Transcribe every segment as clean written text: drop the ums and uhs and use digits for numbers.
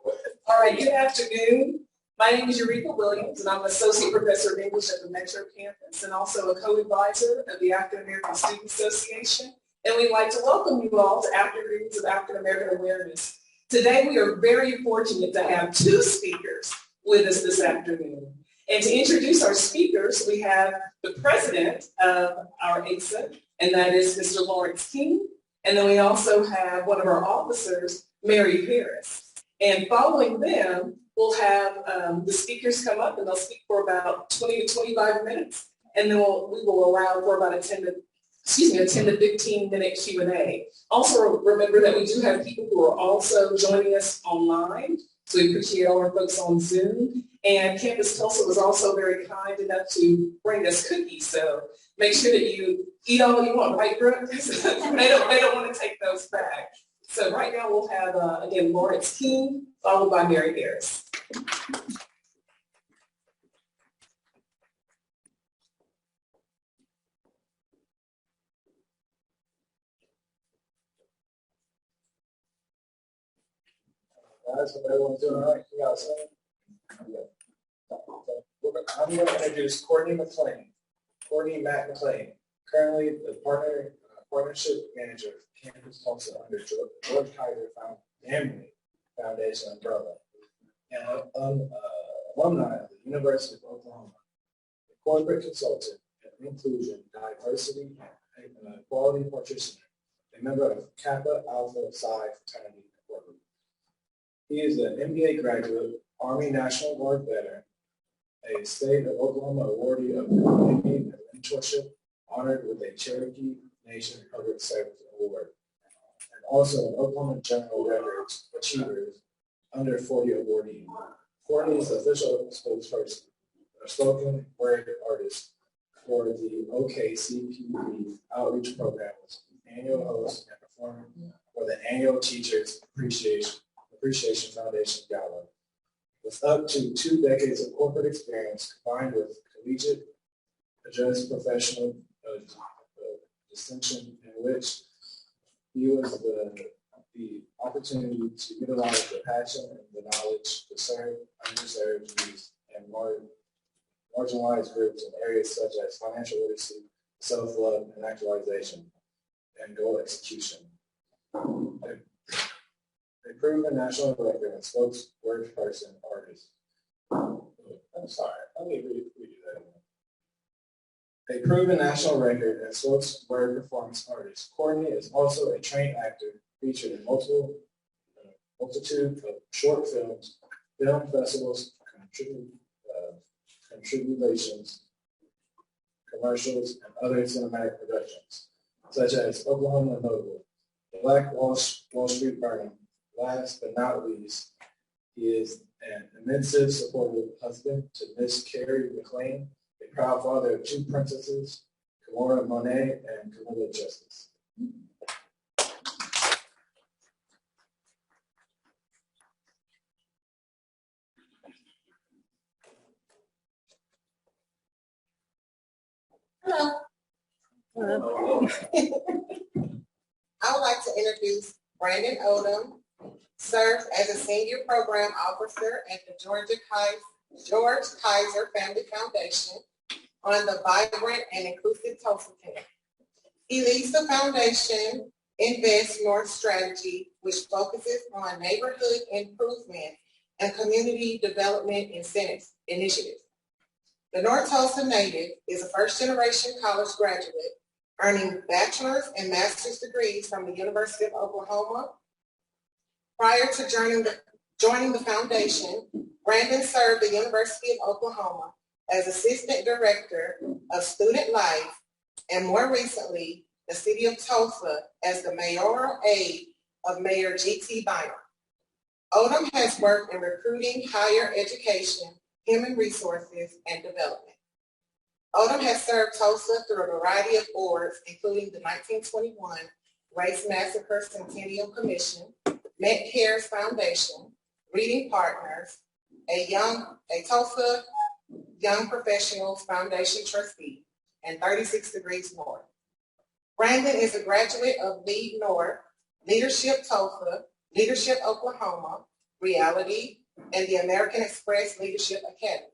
All right, good afternoon. My name is Eureka Williams, and I'm an associate professor of English at the Metro campus and also a co-advisor of the African American Student Association. And we'd like to welcome you all to Afternoons of African American Awareness. Today, we are very fortunate to have two speakers with us this afternoon. And to introduce our speakers, we have the president of our ASA, and that is Mr. Lawrence King. And then we also have one of our officers, Mary Harris. And following them, we'll have the speakers come up and they'll speak for about 20 to 25 minutes. And then we will allow for about a 10 to 15 minute Q&A. Also remember that we do have people who are also joining us online. So we appreciate all our folks on Zoom. And Campus Tulsa was also very kind enough to bring us cookies. So make sure that you eat all you want, right, Brooke? they don't want to take those back. So right now we'll have, again, Lawrence King, followed by Mary Harris. Guys, hope everyone's doing all right. You got something? I'm going to introduce Courtney Matt McLean, currently the partnership manager of Campus Tulsa under George Kaiser Family Foundation umbrella, and alumni of the University of Oklahoma, a corporate consultant in inclusion, diversity, and equality practitioner, a member of Kappa Alpha Psi fraternity. He is an MBA graduate, Army National Guard veteran, a state of Oklahoma awardee of community and mentorship, honored with a Cherokee Nation Public Service Award, and also an Oklahoma General Records Achievers Under 40 awardee. Courtney is the official spokesperson, a spoken word artist for the OKCPB Outreach Program, annual host and performer for the annual Teachers Appreciation Foundation Gala. With up to 2 decades of corporate experience combined with collegiate adjust professional distinction in which he was the opportunity to utilize the passion and the knowledge to serve underserved youth and marginalized groups in areas such as financial literacy, self-love, and actualization, and goal execution. A proven national record and spokesperson artist. I'm sorry, let me redo that. A proven national record and spokesword performance artist, Courtney is also a trained actor featured in multitude of short films, film festivals, contributions, commercials, and other cinematic productions, such as Oklahoma Noble, Black Wall Street Burning. Last but not least, he is an immense supportive husband to Miss Carrie McLean, a proud father of 2 princesses, Kamora Monet and Camilla Justice. Hello. Hello. I would like to introduce Brandon Odom. Serves as a senior program officer at the George Kaiser Family Foundation on the Vibrant and Inclusive Tulsa team. He leads the foundation Invest North strategy, which focuses on neighborhood improvement and community development initiatives. The North Tulsa native is a first-generation college graduate, earning bachelor's and master's degrees from the University of Oklahoma. Prior to joining the foundation, Brandon served the University of Oklahoma as Assistant Director of Student Life, and more recently, the City of Tulsa as the mayoral aide of Mayor G.T. Bynum. Odom has worked in recruiting, higher education, human resources, and development. Odom has served Tulsa through a variety of boards, including the 1921 Race Massacre Centennial Commission, MedCares Foundation, Reading Partners, a Tulsa Young Professionals Foundation trustee, and 36 Degrees North. Brandon is a graduate of Lead North, Leadership Tulsa, Leadership Oklahoma, Reality, and the American Express Leadership Academy.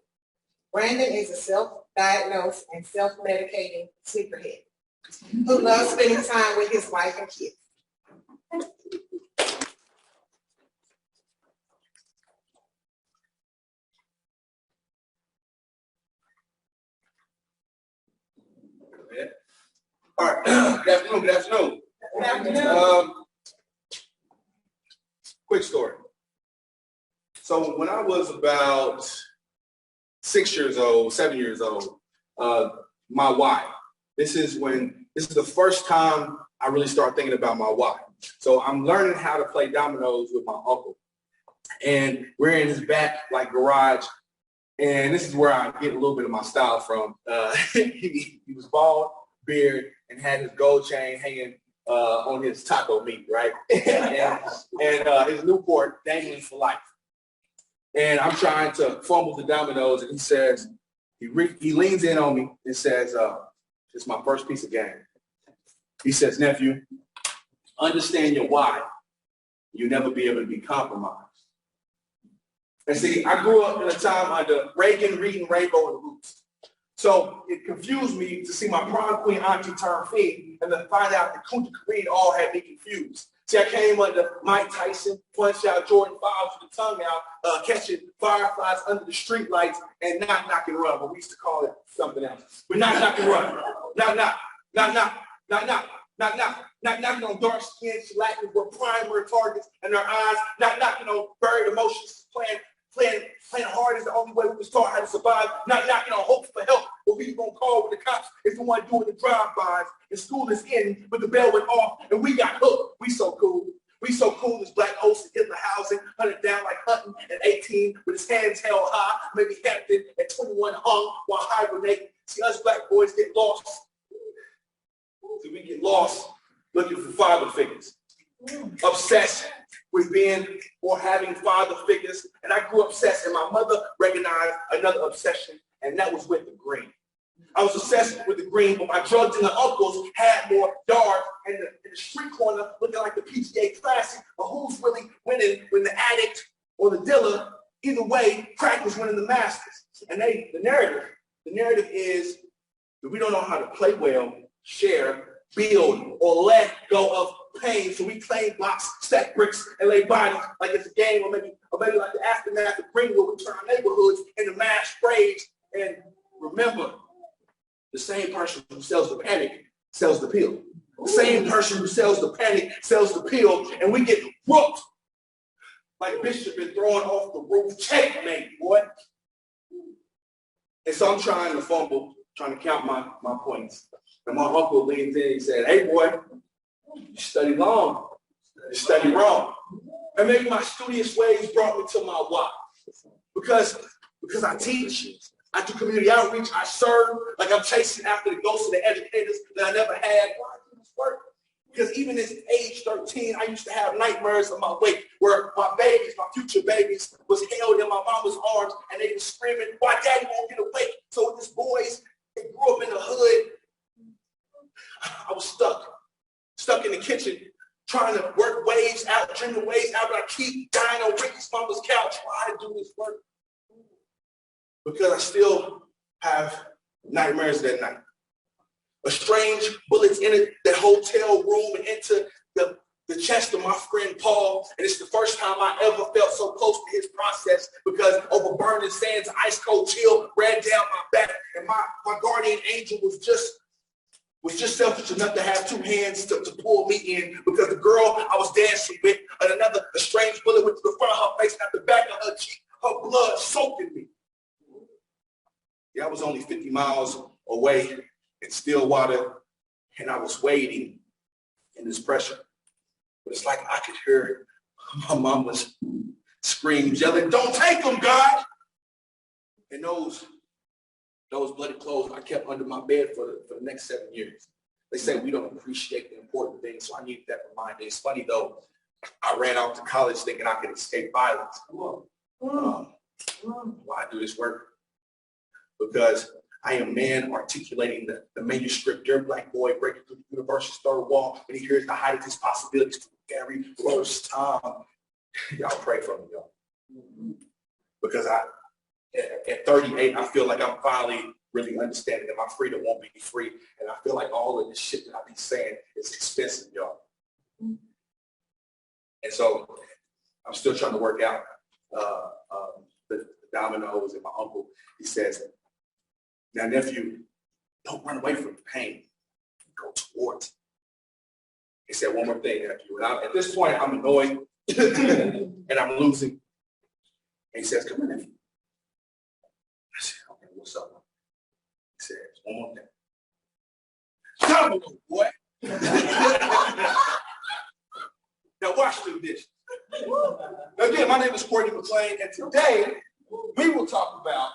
Brandon is a self-diagnosed and self-medicating sneakerhead who loves spending time with his wife and kids. All right, good afternoon, good afternoon. Good afternoon. Quick story. So when I was about 6 years old, 7 years old, my why. This is the first time I really started thinking about my why. So I'm learning how to play dominoes with my uncle. And we're in his back garage. And this is where I get a little bit of my style from. He was bald, beard, and had his gold chain hanging on his taco meat, right? and his Newport dangling for life. And I'm trying to fumble the dominoes, and he says, he leans in on me and says, it's my first piece of game. He says, nephew, understand your why. You'll never be able to be compromised. And see, I grew up in a time under Reagan, reading Rainbow and the Roots. So it confused me to see my prom queen auntie turn fiend and to find out that Kunta Kareem all had me confused. See, I came under Mike Tyson, punch out Jordan 5 with the tongue out, catching fireflies under the streetlights and not knock and run, but we used to call it something else. But not knock and run. Not knocking on dark skin shellackers with primary targets and their eyes, not knocking on buried emotions, playing hard is the only way we was taught how to survive, not knocking on hope for help, but we gonna call with the cops if the one doing the drive-bys. And school is in, but the bell went off, and we got hooked. We so cool. We so cool as Black hosts in Hitler housing, hunted down like Hutton at 18 with his hands held high, maybe Hampton at 21 hung while hibernating. See, us Black boys get lost. So we get lost looking for father figures. Obsessed with being or having father figures. And I grew obsessed, and my mother recognized another obsession, and that was with the green. I was obsessed with the green, but my drug dealer uncles had more yards in the street corner looking like the PGA Classic, but who's really winning when the addict or the dealer, either way, crack was winning the Masters. And the narrative is that we don't know how to play well, share, build, or let go of pain. So we claim blocks, stack bricks, and lay bodies like it's a game, or maybe like the aftermath of Greenwood, we turn our neighborhoods into mass graves. And remember, the same person who sells the panic sells the pill. The same person who sells the panic sells the pill, and we get whooped like Bishop been thrown off the roof. Checkmate, boy. And so I'm trying to fumble, trying to count my points. And my uncle leans in and he said, hey, boy, you study long, you study wrong. And maybe my studious ways brought me to my why. Because I teach, I do community outreach, I serve, like I'm chasing after the ghosts of the educators that I never had. Why do this work? Because even at age 13, I used to have nightmares of my weight, where my babies, my future babies, was held in my mama's arms, and they were screaming, why daddy won't get awake? So with these boys, they grew up in the hood. I was stuck in the kitchen, trying to work waves out, dream the waves out, but I keep dying on Ricky's mama's couch. Why do this work? Because I still have nightmares that night. A strange bullets in the hotel room and into the chest of my friend Paul. And it's the first time I ever felt so close to his process, because over burning sands, ice cold chill ran down my back. And my guardian angel was just selfish enough to have two hands to pull me in, because the girl I was dancing with, a strange bullet went to the front of her face and at the back of her cheek, her blood soaking me. Yeah, I was only 50 miles away in Stillwater, and I was waiting in this pressure. But it's like I could hear my mama's screams, yelling, don't take them, God! And those bloody clothes I kept under my bed for the next 7 years. They say we don't appreciate the important things, so I needed that reminder. It's funny, though, I ran off to college thinking I could escape violence. Why do this work? Because I am man articulating the manuscript, your Black boy breaking through the universe's third wall, and he hears the height of his possibilities for the very first time. Y'all pray for me, y'all. Because at 38, I feel like I'm finally really understanding that my freedom won't be free. And I feel like all of this shit that I be saying is expensive, y'all. And so I'm still trying to work out the dominoes. And my uncle, he says, now nephew, don't run away from the pain. Go towards it. He said one more thing, nephew. And at this point, I'm annoyed and I'm losing. And he says, come on, nephew. I said, okay, what's up? He says, one more thing. Domino, boy. Now watch through this. Again, my name is Courtney McLean, and today we will talk about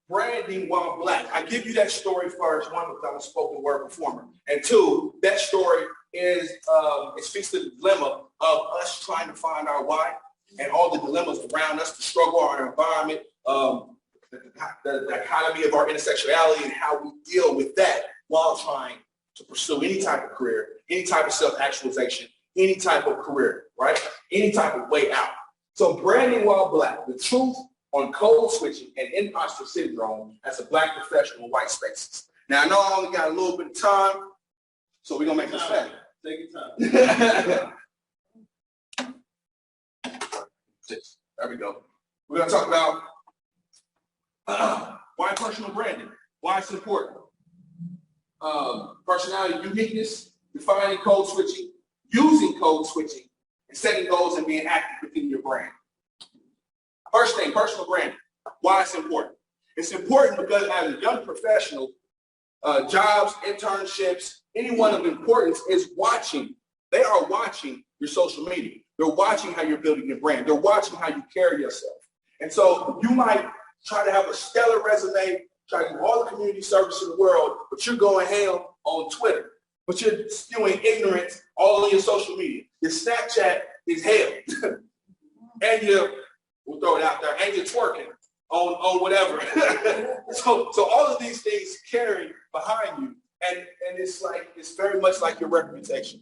branding while black. I give you that story first, one, because I'm a spoken word performer, and two, that story is it speaks to the dilemma of us trying to find our why and all the dilemmas around us, the struggle, our environment, the dichotomy of our intersectionality and how we deal with that while trying to pursue any type of career, any type of self-actualization, any type of career, right? Any type of way out. So branding while black, the truth on code switching and imposter syndrome as a black professional in white spaces. Now, I know I only got a little bit of time, so we're going to make this fast. Take your time. There we go. We're going to talk about why personal branding, why it's important. Personality uniqueness, defining code switching, using code switching, and setting goals and being active within your brand. First thing, personal branding, why it's important. It's important because as a young professional, jobs, internships, anyone of importance is watching. They are watching your social media. They're watching how you're building your brand. They're watching how you carry yourself. And so you might try to have a stellar resume, try to do all the community service in the world, but you're going ham on Twitter. But you're spewing ignorance all on your social media. Your Snapchat is hell. And we'll throw it out there, and you're twerking on whatever. so all of these things carry behind you. And it's very much like your reputation.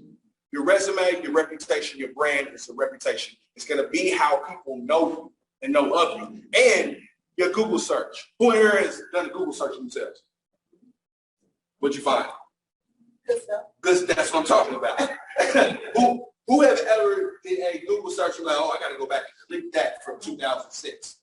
Your resume, your reputation, your brand is a reputation. It's going to be how people know you and know of you. And your Google search. Who here has done a Google search themselves? What'd you find? Good stuff. Good, that's what I'm talking about. Who have ever did a Google search and like, oh, I got to go back and delete that from 2006,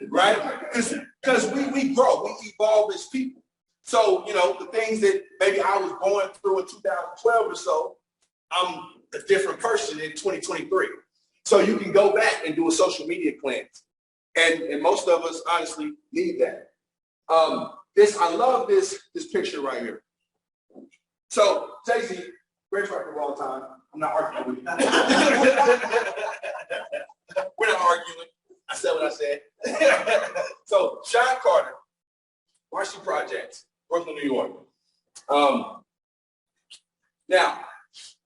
right? Because we grow, we evolve as people. So, the things that maybe I was going through in 2012 or so, I'm a different person in 2023. So you can go back and do a social media cleanse. And most of us honestly need that. I love this picture right here. So, Stacey, great record all the time. I'm not arguing with you. We're not arguing. I said what I said. So, Sean Carter, Marcy Projects, Brooklyn, New York. Now,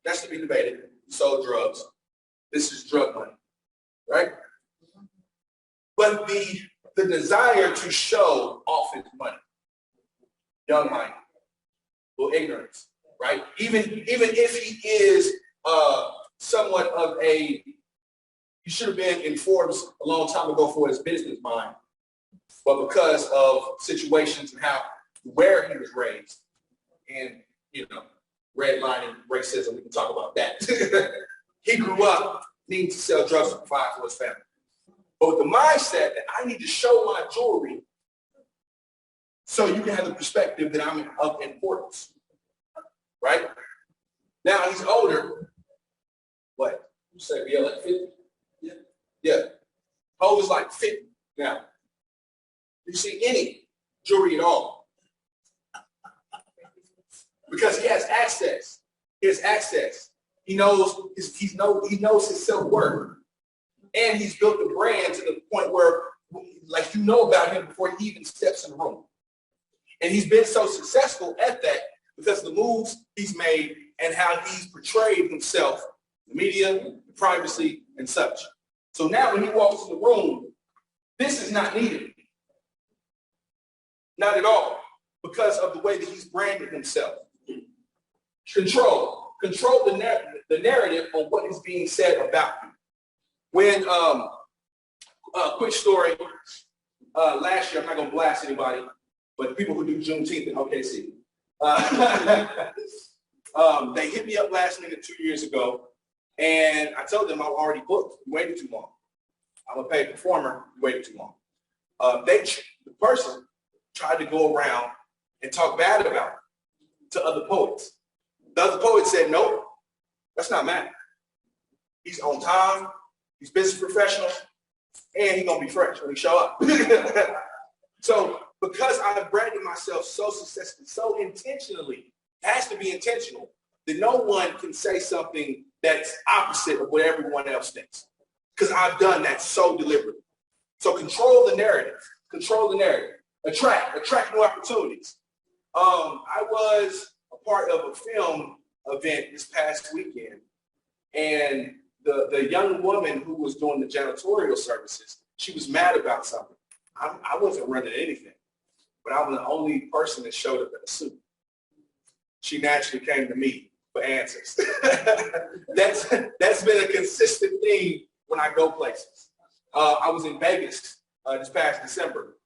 that's to be debated. He sold drugs. This is drug money, right? But the desire to show off his money, young mind, little ignorance, right? Even if he is somewhat of he should have been in Forbes a long time ago for his business mind, but because of situations and where he was raised, and redlining, racism, we can talk about that. He grew up needing to sell drugs to provide for his family. But with the mindset that I need to show my jewelry so you can have the perspective that I'm of importance, right? Now he's older. What? You say we are like 50? Yeah. Ho is like 50 now. You see any jewelry at all? Because he has access. He has access. He knows his self-worth. And he's built the brand to the point where, about him before he even steps in the room. And he's been so successful at that because of the moves he's made and how he's portrayed himself, the media, the privacy, and such. So now when he walks in the room, this is not needed. Not at all. Because of the way that he's branded himself. Control the narrative on what is being said about you. When Quick story. Last year, I'm not gonna blast anybody, but people who do Juneteenth in OKC. They hit me up last minute 2 years ago, and I told them I was already booked. You waited too long. I'm a paid performer. You waited too long. The person tried to go around and talk bad about it to other poets. The other poet said, nope, that's not Matt. He's on time, he's business professional, and he's gonna be fresh when he show up. So because I've branded myself so successfully, so intentionally, it has to be intentional, that no one can say something that's opposite of what everyone else thinks. Because I've done that so deliberately. So control the narrative. Control the narrative. Attract new opportunities. I was a part of a film event this past weekend, and the young woman who was doing the janitorial services, she was mad about something. I wasn't running anything, but I was the only person that showed up in a suit. She naturally came to me for answers. That's been a consistent theme when I go places. I was in Vegas this past December.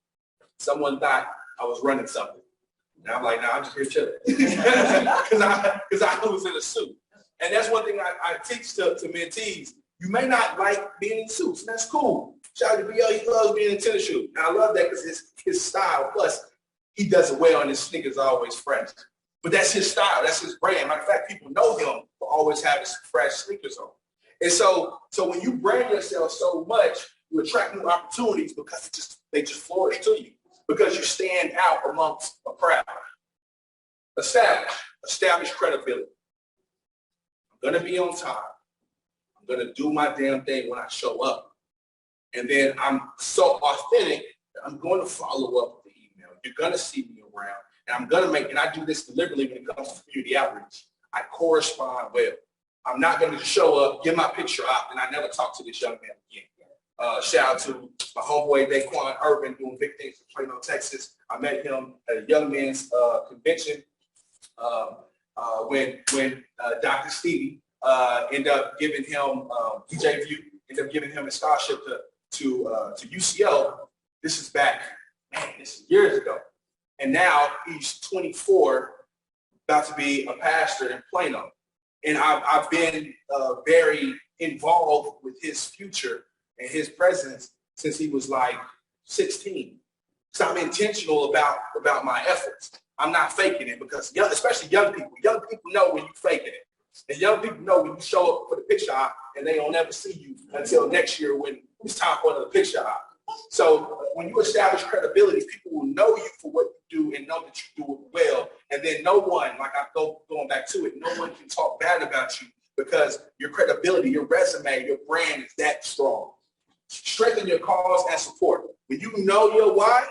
Someone thought I was running something. And I'm like, no, I'm just here chilling. Because I was in a suit. And that's one thing I teach to mentees. You may not like being in suits, and that's cool. Shout out to BL, he loves being in tennis shoes. And I love that because his style, plus he does it well and his sneakers are always fresh. But that's his style, that's his brand. Matter of fact, people know him for always having fresh sneakers on. And so when you brand yourself so much, you attract new opportunities because they just flourish to you. Because you stand out amongst a crowd. Establish credibility. I'm gonna be on time. I'm gonna do my damn thing when I show up. And then I'm so authentic that I'm going to follow up with the email. You're gonna see me around. And I'm gonna and I do this deliberately when it comes to community outreach. I correspond well. I'm not gonna just show up, get my picture out, and I never talk to this young man again. Shout out to my homeboy Daquan Urban doing big things in Plano, Texas. I met him at a young men's convention when Dr. Stevie ended up giving him DJ View, ended up giving him a scholarship to UCO. This is years ago. And now he's 24, about to be a pastor in Plano. And I've been very involved with his future and his presence since he was like 16. So I'm intentional about my efforts. I'm not faking it because especially young people know when you're faking it. And young people know when you show up for the picture op and they don't ever see you until next year when it's time for another picture op. So when you establish credibility, people will know you for what you do and know that you do it well. And then no one, going back to it, no one can talk bad about you because your credibility, your resume, your brand is that strong. Strengthen your cause and support. When you know your why,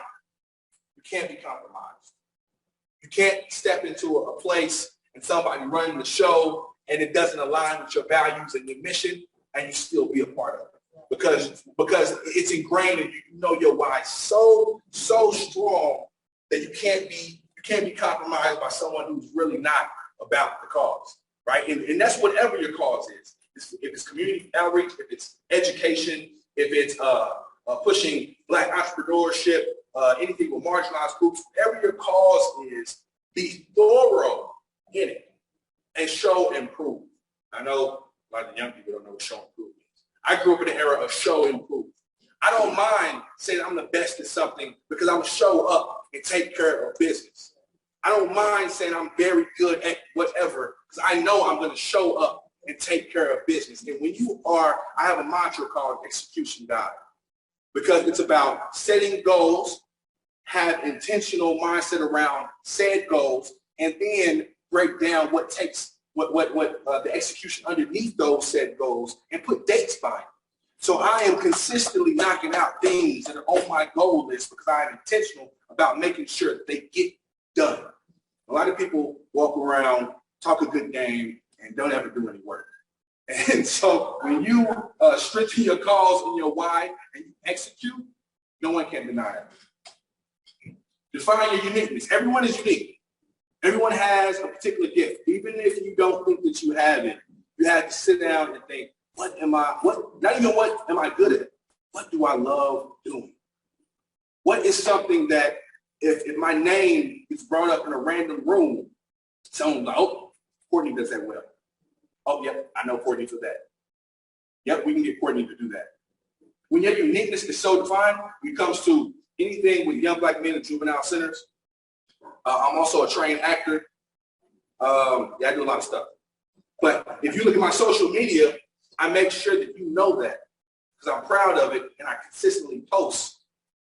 you can't be compromised. You can't step into a place and somebody running the show and it doesn't align with your values and your mission and you still be a part of it. Because it's ingrained and you know your why so strong that you can't be compromised by someone who's really not about the cause, right? And that's whatever your cause is. If it's community outreach, if it's education, if it's pushing Black entrepreneurship, anything with marginalized groups, whatever your cause is, be thorough in it and show and prove. I know a lot of the young people don't know what show and prove is. I grew up in an era of show and prove. I don't mind saying I'm the best at something because I'm going to show up and take care of business. I don't mind saying I'm very good at whatever because I know I'm going to show up and take care of business. And when you are, I have a mantra called Execution God, because it's about setting goals, have intentional mindset around said goals, and then break down what the execution underneath those said goals and put dates by it. So I am consistently knocking out things that are on my goal list because I am intentional about making sure that they get done. A lot of people walk around, talk a good game, and don't ever do any work. And so when you strengthen your cause and your why and you execute, no one can deny it. Define your uniqueness. Everyone is unique. Everyone has a particular gift. Even if you don't think that you have it, you have to sit down and think, not even what am I good at? what do I love doing? What is something that if my name is brought up in a random room, someone's like, oh, Courtney does that well. Oh, yep, I know Courtney for that. Yep, we can get Courtney to do that. When your uniqueness is so defined, when it comes to anything with young black men in juvenile centers, I'm also a trained actor. I do a lot of stuff. But if you look at my social media, I make sure that you know that because I'm proud of it and I consistently post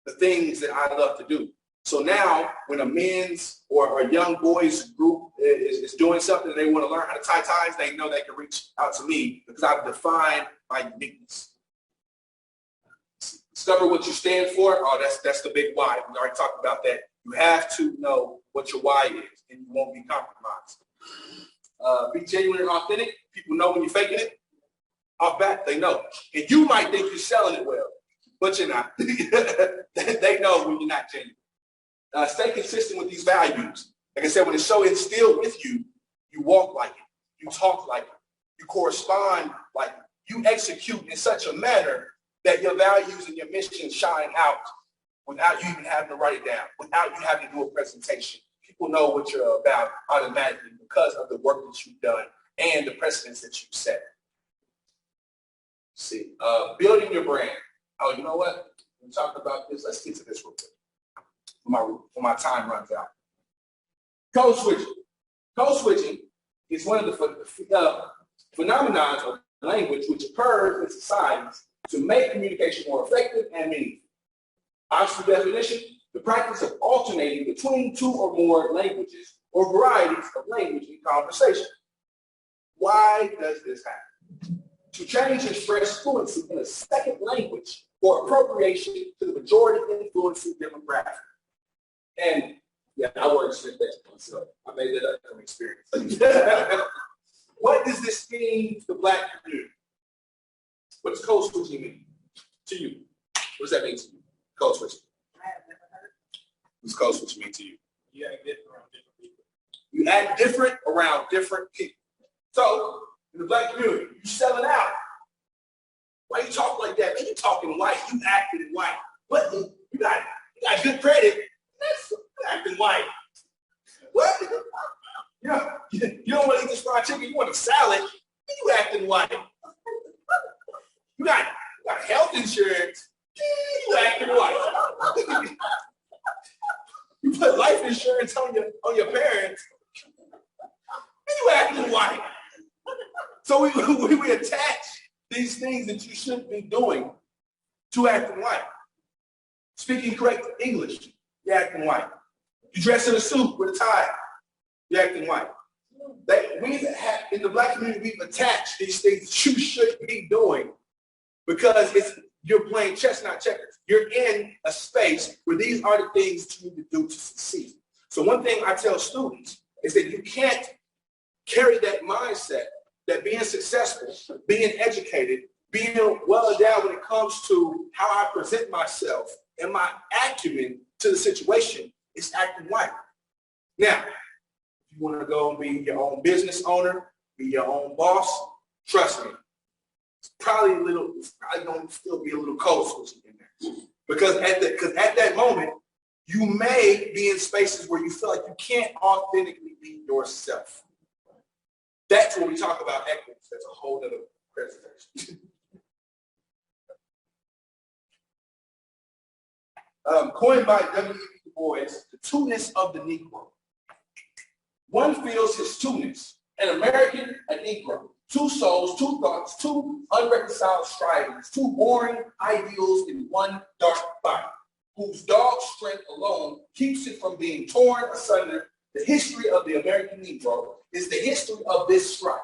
the things that I love to do. So now when a men's or a young boys group is doing something and they want to learn how to tie ties, they know they can reach out to me because I've defined my uniqueness. Discover what you stand for. Oh, that's the big why. We already talked about that. You have to know what your why is and you won't be compromised. Be genuine and authentic. People know when you're faking it. Off bat, they know. And you might think you're selling it well, but you're not. They know when you're not genuine. Stay consistent with these values. Like I said, when it's so instilled with you, you walk like it, you talk like it, you correspond like it, you execute in such a manner that your values and your mission shine out without you even having to write it down, without you having to do a presentation. People know what you're about automatically because of the work that you've done and the precedents that you've set. See, building your brand. Oh, you know what? We talked about this. Let's get to this real quick. When my time runs out. Code switching. Code switching is one of the phenomena of language which occurs in societies to make communication more effective and meaningful. Oxford definition, the practice of alternating between two or more languages or varieties of language in conversation. Why does this happen? To change and express fluency in a second language or appropriation to the majority influencing demographic. And yeah, I wordsmith that myself. I made that up from experience. What does this mean to the black community? What does code switching mean to you? What does that mean to you? Code switching. I have never heard. What does code switching mean to you? You act different around different people. You act different around different people. So, in the black community, you selling out. Why you talk like that? Man, you talking white, you acting white. What? You got good credit. That's acting white. What? You don't want to eat this fried chicken, you want a salad. You acting white. You got health insurance. You acting white. You put life insurance on your parents. You acting white. So we attach these things that you shouldn't be doing to acting white. Speaking correct English, you're acting white. You dress in a suit with a tie, you're acting white. In the black community, we've attached these things that you shouldn't be doing because you're playing chess, not checkers. You're in a space where these are the things that you need to do to succeed. So one thing I tell students is that you can't carry that mindset that being successful, being educated, being well endowed when it comes to how I present myself and my acumen to the situation is acting white. Now, if you want to go and be your own business owner, be your own boss, trust me, it's probably going to still be a little code switching in there. Because at that moment, you may be in spaces where you feel like you can't authentically be yourself. That's when we talk about equity. That's a whole other presentation. Coined by W.E.B. Du Bois, the two-ness of the Negro. One feels his two-ness, an American, a Negro. Two souls, two thoughts, two unreconciled strivings, two boring ideals in one dark body, whose dog strength alone keeps it from being torn asunder. The history of the American Negro is the history of this strife,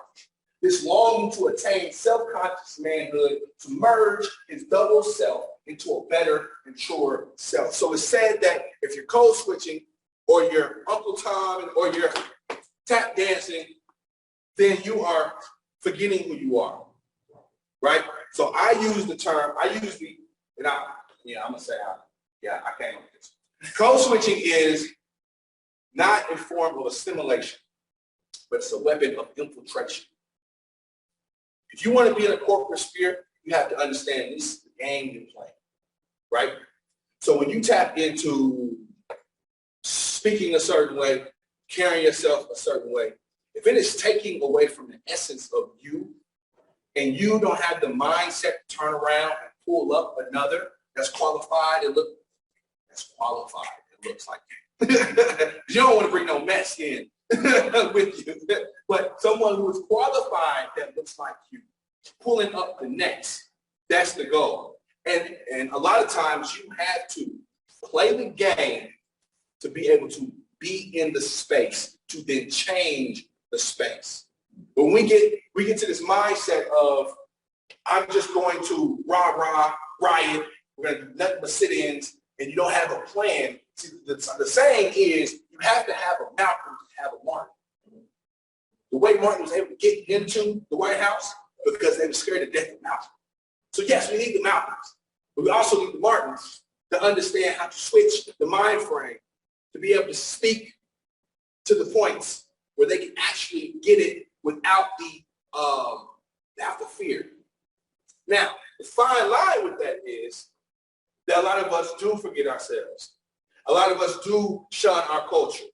this longing to attain self-conscious manhood, to merge his double self into a better and truer self. So it's said that if you're code switching or you're Uncle Tom or you're tap dancing, then you are forgetting who you are, right? So I use the term, I'm gonna say, I can't with this. Code switching is not a form of assimilation, but it's a weapon of infiltration. If you want to be in a corporate sphere, you have to understand game you're playing, right? So when you tap into speaking a certain way, carrying yourself a certain way, if it is taking away from the essence of you, and you don't have the mindset to turn around and pull up another that's qualified, it looks like you. You don't want to bring no mess in with you, but someone who is qualified that looks like you, pulling up the next, that's the goal. And a lot of times you have to play the game to be able to be in the space, to then change the space. When we get to this mindset of, I'm just going to riot, we're going to do nothing but sit-ins, and you don't have a plan. See, the saying is, you have to have a Malcolm to have a Martin. The way Martin was able to get into the White House, because they were scared to death of Malcolm. So yes, we need the Malcolms, but we also need the Martins to understand how to switch the mind frame, to be able to speak to the points where they can actually get it without the fear. Now, the fine line with that is that a lot of us do forget ourselves. A lot of us do shun our culture.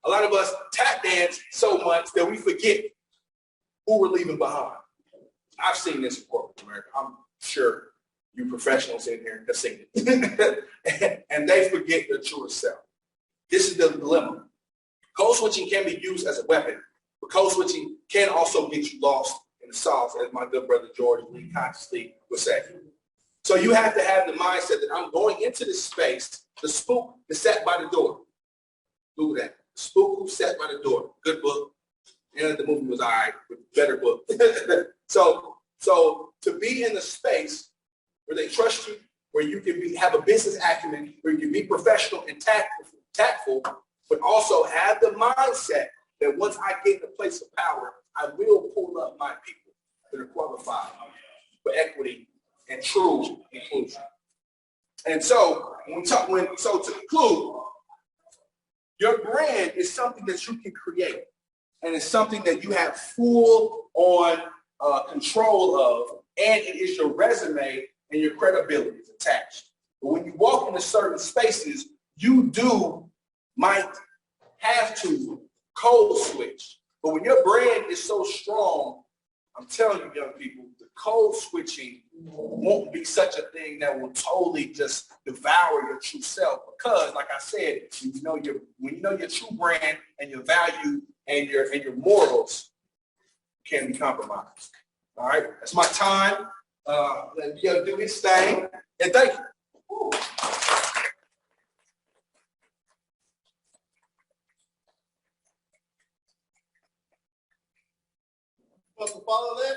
A lot of us tap dance so much that we forget who we're leaving behind. I've seen this in corporate America. I'm sure you professionals in here have seen it. And they forget their true self. This is the dilemma. Code switching can be used as a weapon, but code switching can also get you lost in the sauce, as my good brother George Lee consciously would say. So you have to have the mindset that I'm going into this space. The spook is sat by the door. Do that. The spook who sat by the door. Good book. And the movie was all right, but better book. So to be in the space where they trust you, where you can have a business acumen, where you can be professional and tactful, but also have the mindset that once I get in a place of power, I will pull up my people that are qualified for equity and true inclusion. And so to conclude, your brand is something that you can create, and it's something that you have full on control of, and it is your resume and your credibility is attached. But when you walk into certain spaces, you might have to code switch. But when your brand is so strong, I'm telling you, young people, the code switching won't be such a thing that will totally just devour your true self. Because, like I said, when you know your true brand and your value and your morals can be compromised. All right, that's my time. Let me do this thing, and thank you. Supposed to follow that?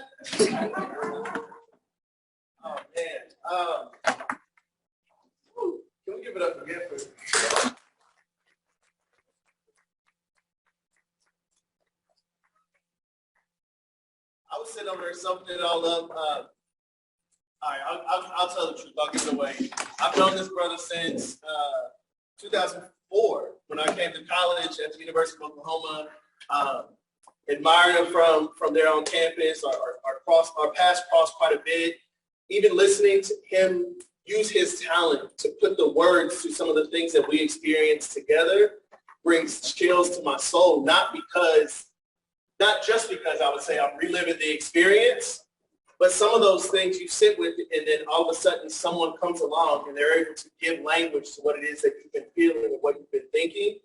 Oh man. Can we give it up again for I was sitting over there soaking it all up. All right, I'll tell the truth. I'll give it away. I've known this brother since 2004 when I came to college at the University of Oklahoma. Admired him from there on campus. Our paths crossed quite a bit. Even listening to him use his talent to put the words to some of the things that we experienced together brings chills to my soul. Not just because I would say I'm reliving the experience, but some of those things you sit with, and then all of a sudden someone comes along and they're able to give language to what it is that you've been feeling and what you've been thinking.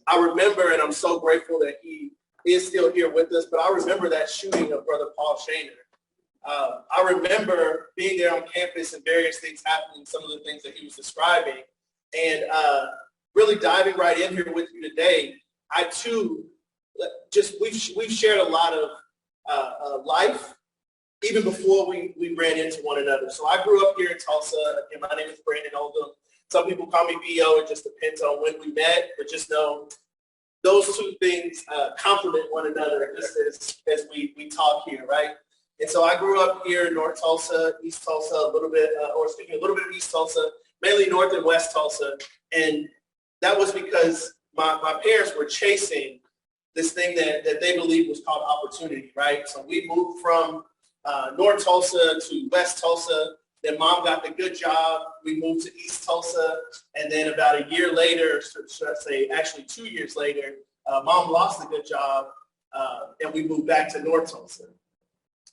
I remember, and I'm so grateful that he is still here with us, but I remember that shooting of Brother Paul Shaner. I remember being there on campus and various things happening, some of the things that he was describing, and really diving right in here with you today. I too, we've shared a lot of life even before we ran into one another. So I grew up here in Tulsa. Again, my name is Brandon Oldham. Some people call me B.O. It just depends on when we met, but just know those two things complement one another just as we talk here, right? And so I grew up here in North Tulsa, East Tulsa, a little bit of East Tulsa, mainly North and West Tulsa. And that was because my parents were chasing this thing that they believed was called opportunity, right? So we moved from North Tulsa to West Tulsa Then mom got the good job. We moved to East Tulsa. And then about a year later, should I say actually 2 years later, mom lost the good job and we moved back to North Tulsa.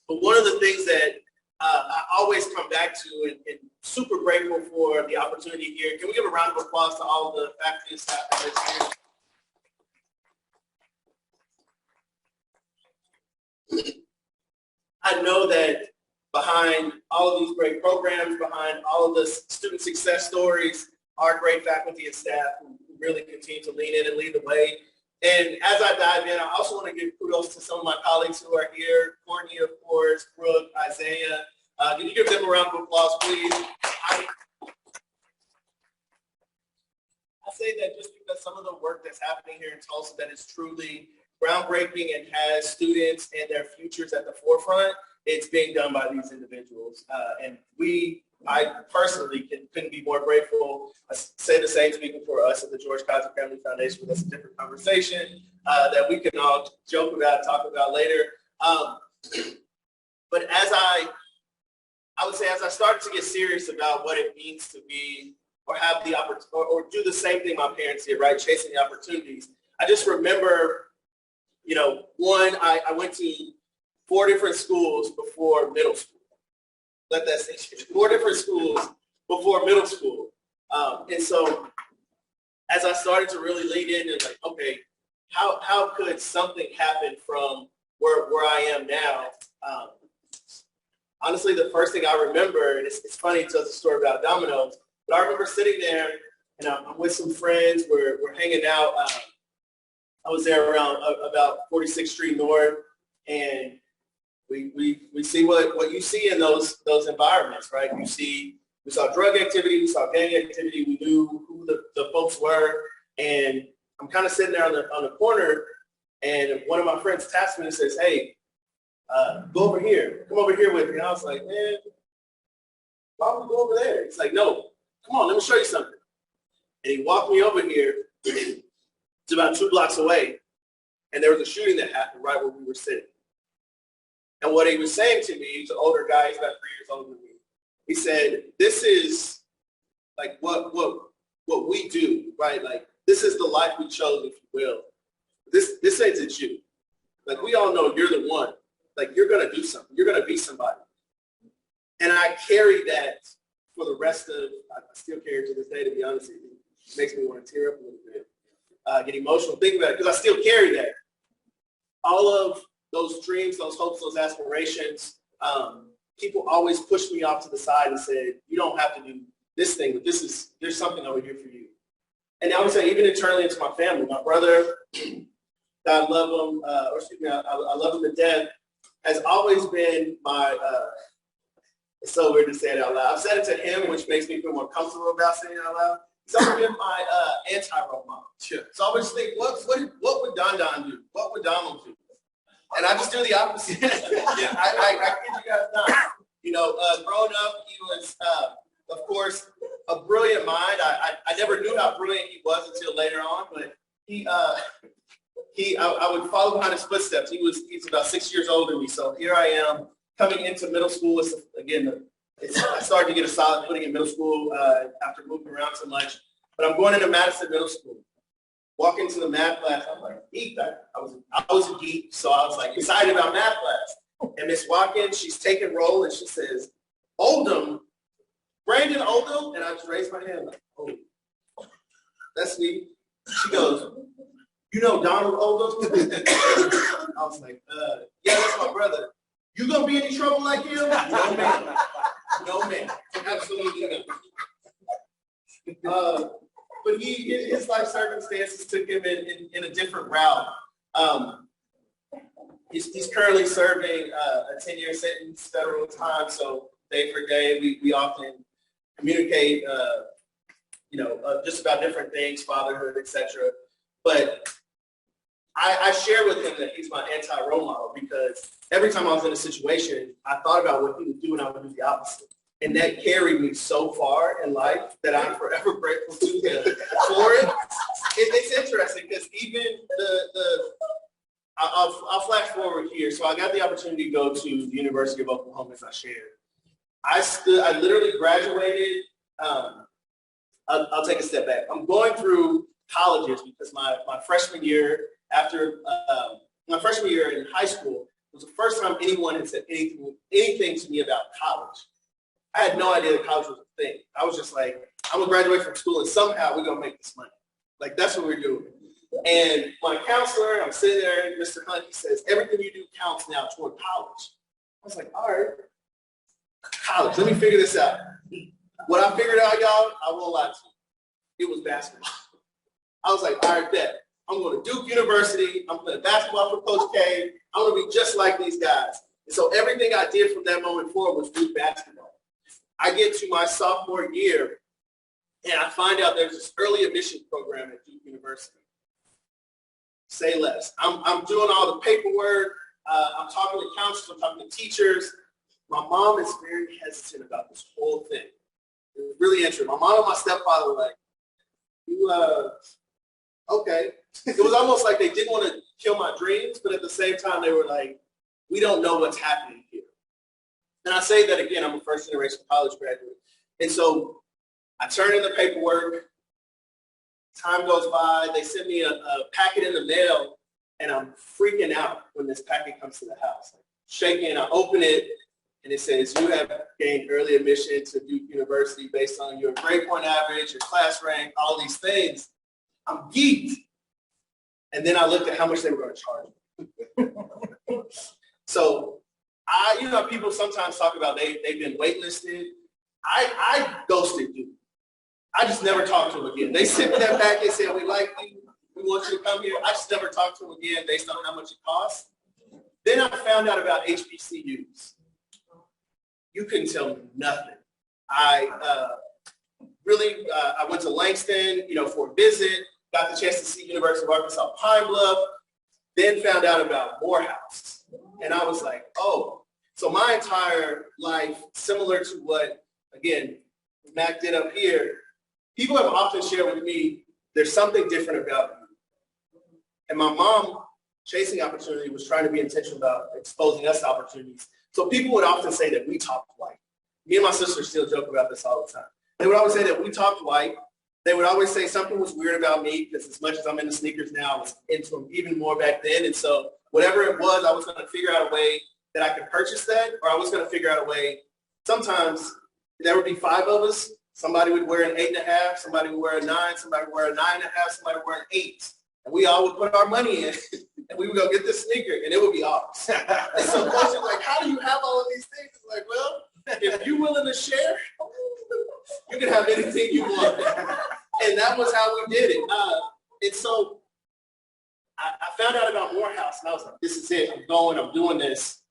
But one of the things that I always come back to and super grateful for the opportunity here. Can we give a round of applause to all the faculty and staff that's here? I know that behind all of these great programs, behind all of the student success stories, are great faculty and staff who really continue to lean in and lead the way. And as I dive in, I also want to give kudos to some of my colleagues who are here. Courtney, of course, Brooke, Isaiah. Can you give them a round of applause, please? I say that just because some of the work that's happening here in Tulsa that is truly groundbreaking and has students and their futures at the forefront, it's being done by these individuals. And I personally couldn't be more grateful. I say the same speaking for us at the George Kaiser Family Foundation, but that's a different conversation that we can all joke about, talk about later. But as I would say, as I started to get serious about what it means to be or have the opportunity or do the same thing my parents did, right? Chasing the opportunities. I just remember, I went to 4 different schools before middle school. Let that sink in. 4 different schools before middle school. And so as I started to really lean in and like, okay, how could something happen from where I am now? Honestly, the first thing I remember, and it's funny to tell the story about Domino's, but I remember sitting there and I'm with some friends, we're hanging out. I was there around about 46th Street North, and we see what you see in those environments, right? We saw drug activity, we saw gang activity, we knew who the folks were, and I'm kind of sitting there on the corner, and one of my friends taps me and says, "Hey, go over here, come over here with me." And I was like, "Man, why would we go over there?" He's like, "No, come on, let me show you something." And he walked me over here. It's about 2 blocks away, and there was a shooting that happened right where we were sitting. And what he was saying to me, he's an older guy, he's about 3 years older than me. He said, "This is like what we do, right? Like this is the life we chose, if you will. This ain't it you. Like we all know you're the one. Like you're gonna do something. You're gonna be somebody." And I carry that for the rest of. I still carry it to this day. To be honest with you, it makes me want to tear up a little bit, get emotional thinking about it because I still carry that. All of those dreams, those hopes, those aspirations, people always pushed me off to the side and said, "You don't have to do this thing, but there's something over here for you." And I would say, even internally into my family, my brother, God love him, I love him to death, has always been my, it's so weird to say it out loud. I've said it to him, which makes me feel more comfortable about saying it out loud. He's always been my anti-role model. Sure. So I always think, what would Don do? What would Donald do? And I just do the opposite. Yeah. I kid you guys not. Growing up, he was, of course, a brilliant mind. I never knew how brilliant he was until later on, but I would follow behind his footsteps. He's about 6 years older than me, so here I am coming into middle school. I started to get a solid footing in middle school after moving around so much, but I'm going into Madison Middle School. Walk into the math class, I'm like, geek. I was a geek, so I was like excited about math class. And Miss Watkins, she's taking roll and she says, "Oldham, Brandon Oldham," and I just raised my hand like, "Oh, that's me." She goes, "You know Donald Oldham?" I was like, "Yeah, that's my brother." "You gonna be in any trouble like him?" "No, ma'am. No, ma'am. Absolutely not." But his life circumstances took him in a different route. He's currently serving a 10-year sentence, federal time. So day for day, we often communicate, just about different things, fatherhood, etc. But I share with him that he's my anti-role model because every time I was in a situation, I thought about what he would do and I would do the opposite. And that carried me so far in life that I'm forever grateful to for it. It's interesting because even I'll flash forward here. So I got the opportunity to go to the University of Oklahoma, as I shared. I literally graduated. I'll take a step back. I'm going through colleges because my freshman year, after my freshman year in high school, was the first time anyone had said anything to me about college. I had no idea that college was a thing. I was just like, I'm gonna graduate from school and somehow we're gonna make this money. Like, that's what we're doing. And my counselor, I'm sitting there, and Mr. Hunt, he says, everything you do counts now toward college. I was like, all right, college, let me figure this out. What I figured out, y'all, I won't lie to you, it was basketball. I was like, all right, bet. I'm going to Duke University. I'm playing basketball for Coach K. I'm going to be just like these guys. And so everything I did from that moment forward was Duke basketball. I get to my sophomore year, and I find out there's this early admission program at Duke University. Say less. I'm doing all the paperwork. I'm talking to counselors. I'm talking to teachers. My mom is very hesitant about this whole thing. It was really interesting. My mom and my stepfather were like, you, okay. It was almost like they didn't want to kill my dreams, but at the same time, they were like, we don't know what's happening here. And I say that again, I'm a first generation college graduate. And so I turn in the paperwork. Time goes by. They send me a packet in the mail, and I'm freaking out when this packet comes to the house. I'm shaking, I open it, and it says, you have gained early admission to Duke University based on your grade point average, your class rank, all these things. I'm geeked. And then I looked at how much they were going to charge me. So people sometimes talk about they've been waitlisted. I ghosted Duke. I just never talked to them again. They sent me that packet, said, we like you, we want you to come here. I just never talked to them again based on how much it costs. Then I found out about HBCUs. You couldn't tell me nothing. I went to Langston, for a visit, got the chance to see University of Arkansas Pine Bluff, then found out about Morehouse. And I was like, oh, so my entire life, similar to what, again, Mac did up here, people have often shared with me, there's something different about you. And my mom, chasing opportunity, was trying to be intentional about exposing us to opportunities. So people would often say that we talked white. Me and my sister still joke about this all the time. They would always say that we talked white. They would always say something was weird about me because as much as I'm into sneakers now, I was into them even more back then. And so whatever it was, I was going to figure out a way that I could purchase that, or I was going to figure out a way. Sometimes there would be 5 of us. Somebody would wear an 8.5, somebody would wear a 9, somebody would wear a 9.5, somebody would wear an 8. And we all would put our money in, and we would go get this sneaker, and it would be ours. And so folks are like, how do you have all of these things? It's like, well, if you're willing to share, you can have anything you want. And that was how we did it. And so I found out about Morehouse, and I was like, this is it. I'm doing this.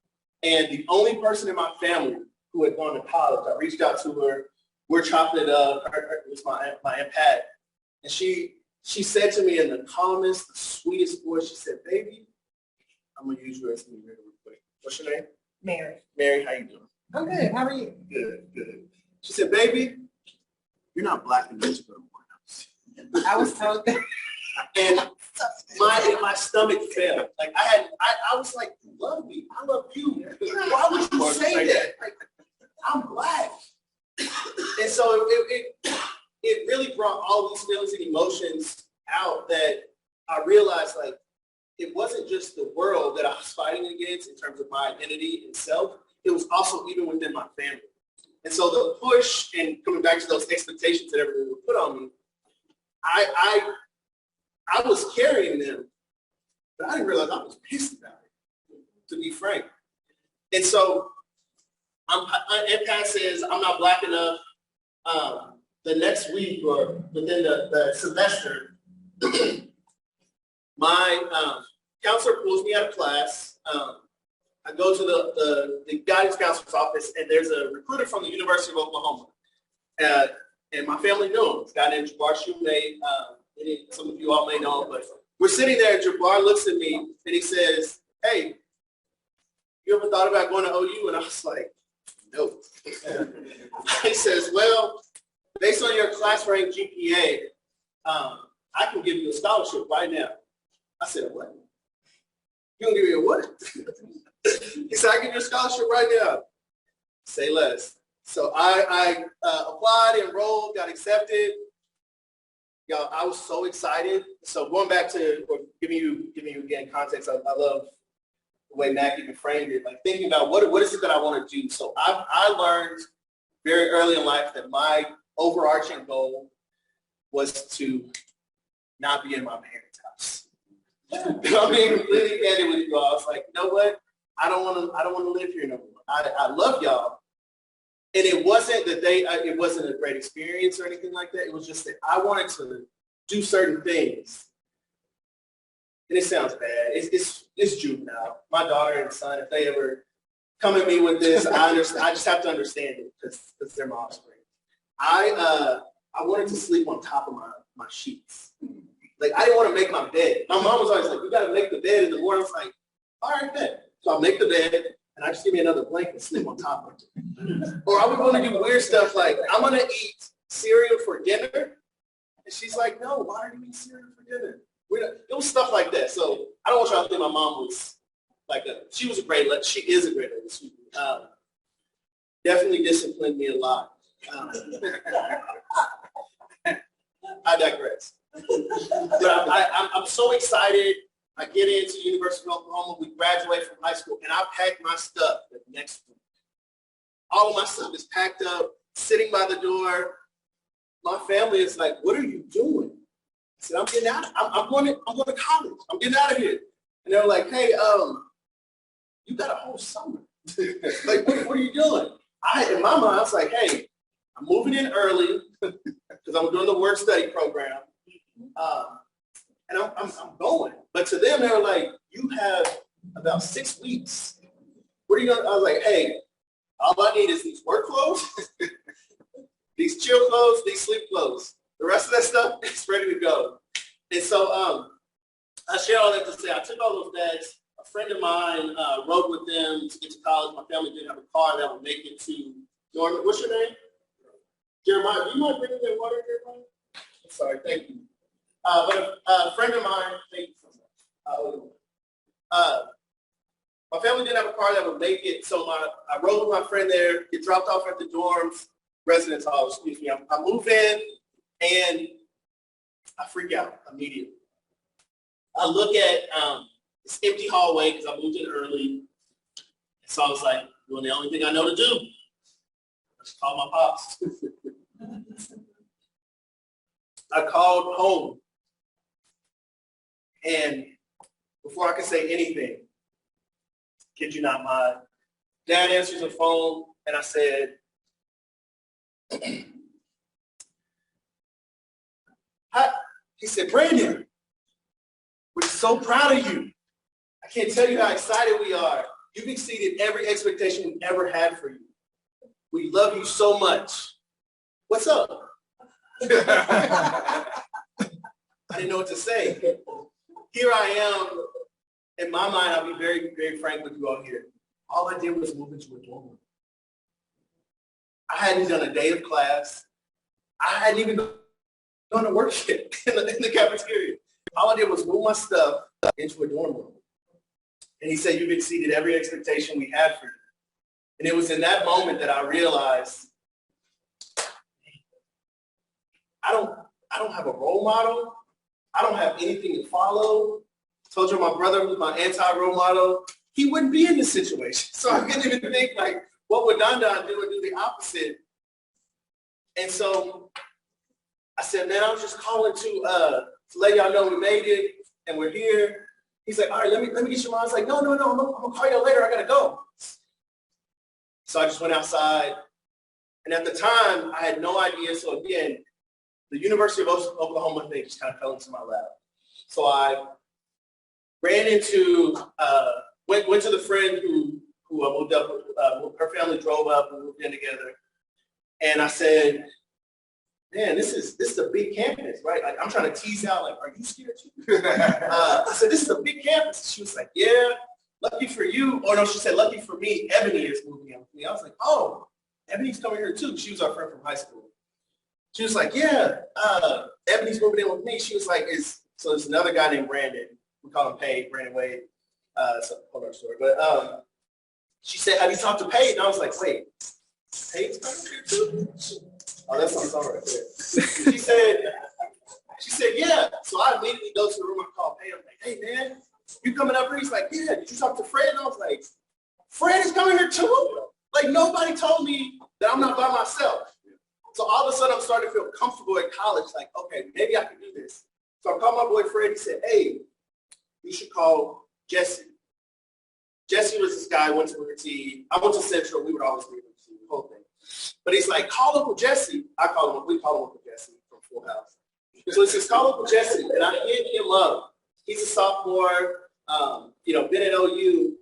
And the only person in my family who had gone to college, I reached out to her. We're chopping it up. It was my Aunt Pat. And she said to me in the calmest, the sweetest voice, she said, baby, I'm going to use your as me really quick. What's your name? Mary. Mary, how you doing? I'm good. How are you? Good, good. She said, baby, you're not black enough to go to Morehouse. I was told that. And my stomach fell. Like I was like, you love me. I love you. Why would you say that? Like, I'm black. And so it really brought all these feelings and emotions out that I realized, like, it wasn't just the world that I was fighting against in terms of my identity and self. It was also even within my family. And so the push and coming back to those expectations that everyone would put on me, I was carrying them, but I didn't realize I was pissed about it, to be frank. And so Aunt Pat says I'm not black enough. The next week or within the semester, my counselor pulls me out of class. I go to the guidance counselor's office, and there's a recruiter from the University of Oklahoma. And my family knew him. This guy named Jabbar Shumate. Some of you all may know him, but we're sitting there, and Jabbar looks at me, and he says, hey, you ever thought about going to OU? And I was like, no. He says, well, based on your class rank GPA, I can give you a scholarship right now. I said, what? You gonna give me a what? He said, I can give you a scholarship right now. Say less. So I applied, enrolled, got accepted. Y'all, I was so excited. So going back to or giving you again context, I love the way Mac even framed it. Like thinking about what is it that I want to do. So I learned very early in life that my overarching goal was to not be in my parents' house. I'm being completely candid with you all. I was like, you know what? I don't want to live here no more. I love y'all. And it wasn't that it wasn't a great experience or anything like that. It was just that I wanted to do certain things. And it sounds bad. It's juvenile. My daughter and son, if they ever come at me with this, I understand. I just have to understand it because they're my offspring. I wanted to sleep on top of my sheets. Like I didn't want to make my bed. My mom was always like, "You got to make the bed in the morning." I was like, "All right, then." So I make the bed. And I just give me another blanket and sleep on top of it. Or I would want to do weird stuff like, I'm going to eat cereal for dinner. And she's like, no, why are you eating cereal for dinner? It was stuff like that. So I don't want y'all to think my mom was like she was a great lady. She is a great lady. Definitely disciplined me a lot. I digress. But I'm so excited. I get into University of Oklahoma. We graduate from high school, and I pack my stuff the next week. All of my stuff is packed up, sitting by the door. My family is like, "What are you doing?" I said, "I'm getting out. I'm going to college. I'm getting out of here." And they're like, "Hey, you got a whole summer. Like, what are you doing?" In my mind, I was like, "Hey, I'm moving in early because I'm doing the work study program." And I'm going. But to them, they were like, you have about 6 weeks. What are you going to, I was like, hey, all I need is these work clothes, these chill clothes, these sleep clothes. The rest of that stuff is ready to go. And so I share all that to say, I took all those bags. A friend of mine rode with them to get to college. My family didn't have a car that would make it to Norman. What's your name? Jeremiah. Do you mind bringing that water, Jeremiah? I'm sorry. Thank you. But a friend of mine, thank you so much. My family didn't have a car that would make it, so I rode with my friend there, get dropped off at the dorms, residence hall, excuse me. I move in, and I freak out immediately. I look at this empty hallway because I moved in early, and so I was like, doing the only thing I know to do. I just called my pops. I called home. And before I could say anything, kid you not, my dad answers the phone, and I said, "Hi." He said, "Brandon, we're so proud of you. I can't tell you how excited we are. You've exceeded every expectation we ever had for you. We love you so much. What's up?" I didn't know what to say. Here I am. In my mind, I'll be very, very frank with you all here. All I did was move into a dorm room. I hadn't done a day of class. I hadn't even gone to work yet in the cafeteria. All I did was move my stuff into a dorm room. And he said, "You've exceeded every expectation we had for you." And it was in that moment that I realized, I don't have a role model. I don't have anything to follow. I told you my brother was my anti-role model. He wouldn't be in this situation. So I didn't even think, like, what would Don do and do the opposite? And so I said, man, I was just calling to let y'all know we made it and we're here. He's like, all right, let me get your mom. I was like, no, I'm gonna call you later. I gotta go. So I just went outside. And at the time, I had no idea. So again, the University of Oklahoma thing just kind of fell into my lap. So I ran into, went to the friend who moved up, her family drove up and moved in together. And I said, man, this is a big campus, right? Like, I'm trying to tease out, like, are you scared too? I said, this is a big campus. She was like, yeah, lucky for you. Or no, she said, lucky for me, Ebony is moving in with me. I was like, oh, Ebony's coming here too. She was our friend from high school. She was like, yeah, Ebony's moving in with me. She was like, so there's another guy named Brandon. We call him Paige, Brandon Wade. It's a whole other story. But she said, have you talked to Paige? And I was like, wait, Peyton's coming here too? Oh, that's my song right there. She said, yeah. So I immediately go to the room, I call Peyton, I'm like, hey man, you coming up here? He's like, yeah, did you talk to Fred? And I was like, Fred is coming here too? Like nobody told me that I'm not by myself. So all of a sudden I'm starting to feel comfortable at college, like, okay, maybe I can do this. So I called my boy Fred, he said, hey, you should call Jesse. Jesse was this guy, went to Booker T. I went to Central, we would always be Booker T, the whole thing. But he's like, call Uncle Jesse. We call him Uncle Jesse from Full House. So he says, call Uncle Jesse, and I hit him up. He's a sophomore, been at OU.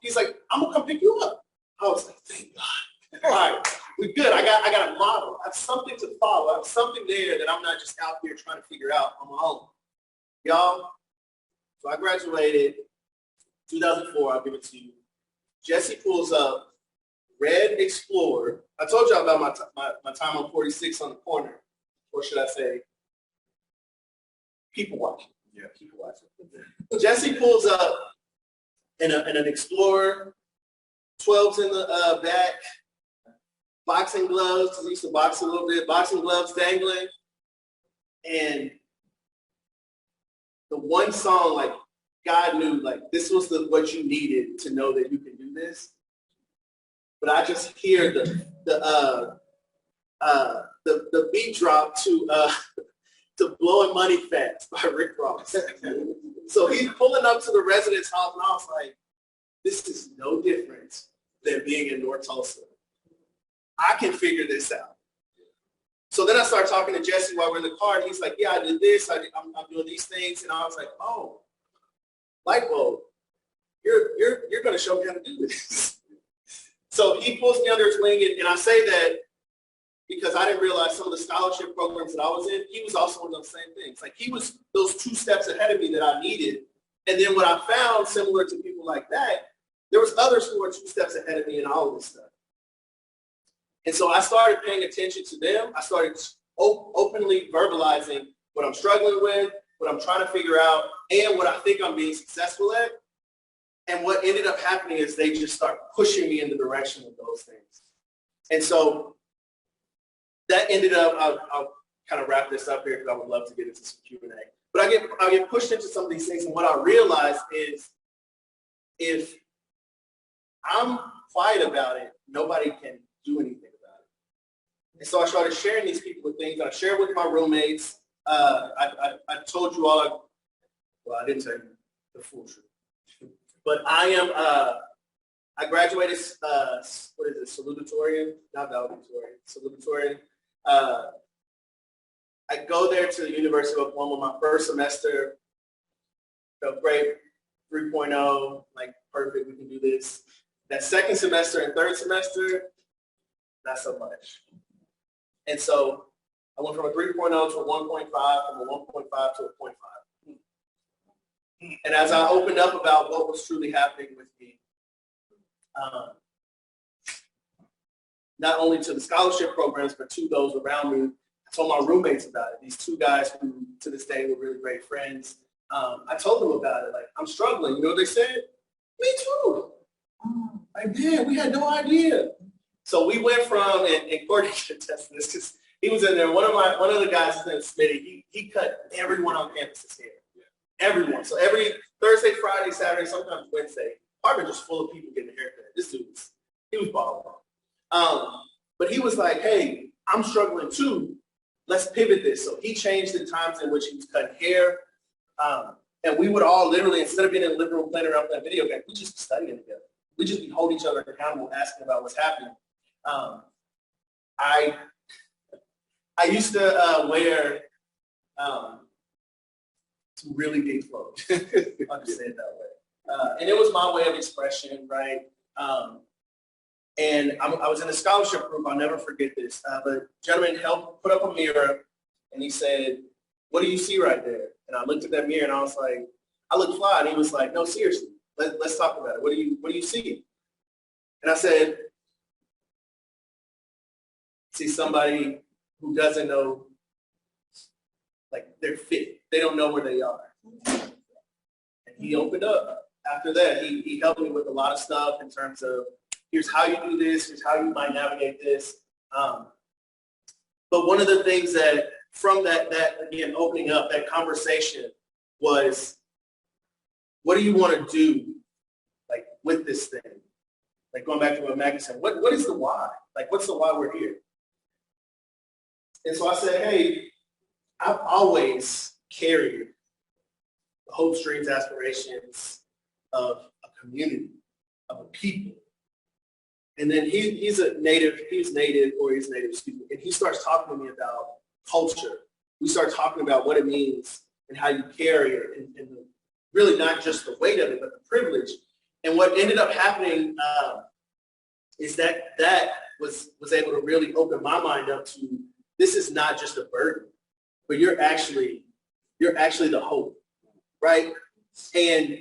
He's like, I'm gonna come pick you up. I was like, thank God. All right, we're good. I got a model. I have something to follow. I have something there that I'm not just out here trying to figure out on my own. Y'all, so I graduated 2004. I'll give it to you. Jesse pulls up, red Explorer. I told y'all about my time on 46 on the corner. Or should I say, people watching. Yeah, people watching. Jesse pulls up in an Explorer, 12s in the back, boxing gloves, because he used to box a little bit, boxing gloves dangling. And the one song, like, God knew, like, this was what you needed to know that you can do this. But I just hear the beat drop to Blowing Money Fast by Rick Ross. So he's pulling up to the residence house, and I was like, this is no different than being in North Tulsa. I can figure this out. So then I started talking to Jesse while we're in the car, and he's like, yeah, I did this, I'm doing these things. And I was like, oh, light bulb, you're going to show me how to do this. So he pulls me under his wing, and I say that because I didn't realize some of the scholarship programs that I was in, he was also one of those same things. Like he was those 2 steps ahead of me that I needed. And then what I found, similar to people like that, there was others who were 2 steps ahead of me in all of this stuff. And so I started paying attention to them. I started openly verbalizing what I'm struggling with, what I'm trying to figure out, and what I think I'm being successful at. And what ended up happening is they just start pushing me in the direction of those things. And so that ended up, I'll kind of wrap this up here because I would love to get into some Q&A. But I get pushed into some of these things, and what I realized is if I'm quiet about it, nobody can do anything about it. And so I started sharing these people with things. I shared with my roommates. I told you all, I didn't tell you the full truth. But I graduated, what is it, salutatorian? Not valedictorian, salutatorian. I go there to the University of Oklahoma my first semester, felt great, 3.0, like perfect, we can do this. That second semester and third semester, not so much. And so I went from a 3.0 to a 1.5, from a 1.5 to a 0.5. And as I opened up about what was truly happening with me, not only to the scholarship programs, but to those around me, I told my roommates about it. These 2 guys who, to this day, were really great friends. I told them about it. Like, I'm struggling. You know what they said? Me too. Like, damn, we had no idea. So we went from, and Courtney can attest to this because he was in there. One of the guys, his name is Smitty. He cut everyone on campus's hair. Everyone. So every Thursday, Friday, Saturday, sometimes Wednesday, apartment just full of people getting a haircut. This dude he was balling. But he was like, hey, I'm struggling too. Let's pivot this. So he changed the times in which he was cutting hair. And we would all literally, instead of being in the living room playing around with that video game, we just be studying together. We just be holding each other accountable, asking about what's happening. I used to wear some really big clothes. I'll just say it that way. And it was my way of expression, right? And I was in a scholarship group. I'll never forget this. But a gentleman helped put up a mirror, and he said, what do you see right there? And I looked at that mirror, and I was like, I look fly. And he was like, no, seriously, let's talk about it. What do you see? And I said, see somebody who doesn't know, like, they're fit. They don't know where they are. And he opened up. After that, he helped me with a lot of stuff in terms of here's how you do this, here's how you might navigate this. But one of the things that from that again, opening up that conversation was, what do you want to do like with this thing? Like going back to what Maggie said, what is the why? Like, what's the why we're here? And so I said, hey, I've always carried the hopes, dreams, aspirations of a community, of a people. And then he's native, and he starts talking to me about culture. We start talking about what it means and how you carry it, and really not just the weight of it, but the privilege. And what ended up happening is that was able to really open my mind up to, this is not just a burden, but you're actually the hope, right? And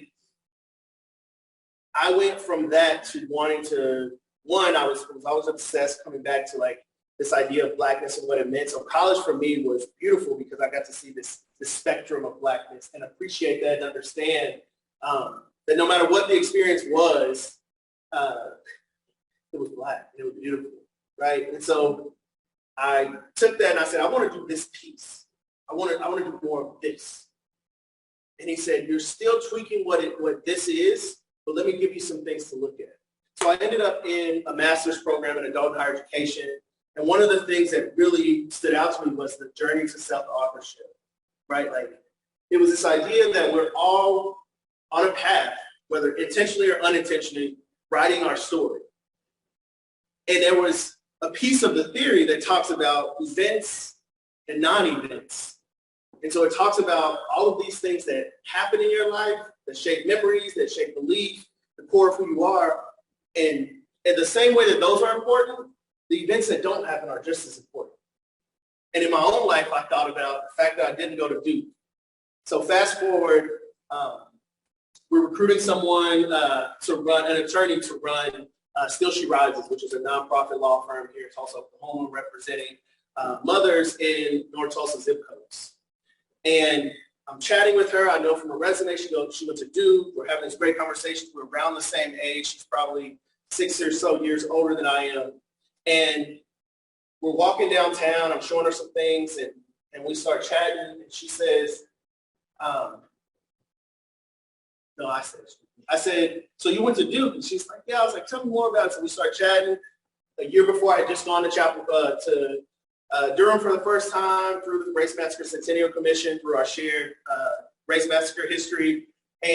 I went from that to wanting to, I was obsessed coming back to like this idea of Blackness and what it meant. So college for me was beautiful because I got to see this spectrum of Blackness and appreciate that and understand that no matter what the experience was, it was Black and it was beautiful, right? And so I took that and I said, I want to do this piece. I want to do more of this. And he said, you're still tweaking what this is, but let me give you some things to look at. So I ended up in a master's program in adult higher education. And one of the things that really stood out to me was the journey to self-authorship, right? Like, it was this idea that we're all on a path, whether intentionally or unintentionally, writing our story. And there was a piece of the theory that talks about events and non-events. And so it talks about all of these things that happen in your life, that shape memories, that shape belief, the core of who you are. And in the same way that those are important, the events that don't happen are just as important. And in my own life, I thought about the fact that I didn't go to Duke. So fast forward, we're recruiting someone an attorney to run Still She Rises, which is a nonprofit law firm here in Tulsa, Oklahoma, representing mothers in North Tulsa zip codes. And I'm chatting with her. I know from her resume, she went to Duke. We're having this great conversation. We're around the same age. She's probably 6 or so years older than I am. And we're walking downtown. I'm showing her some things, and we start chatting. And she says, I said, so you went to Duke? And she's like, yeah. I was like, tell me more about it. So we start chatting. A year before, I had just gone to Durham for the first time through the Race Massacre Centennial Commission, through our shared Race Massacre history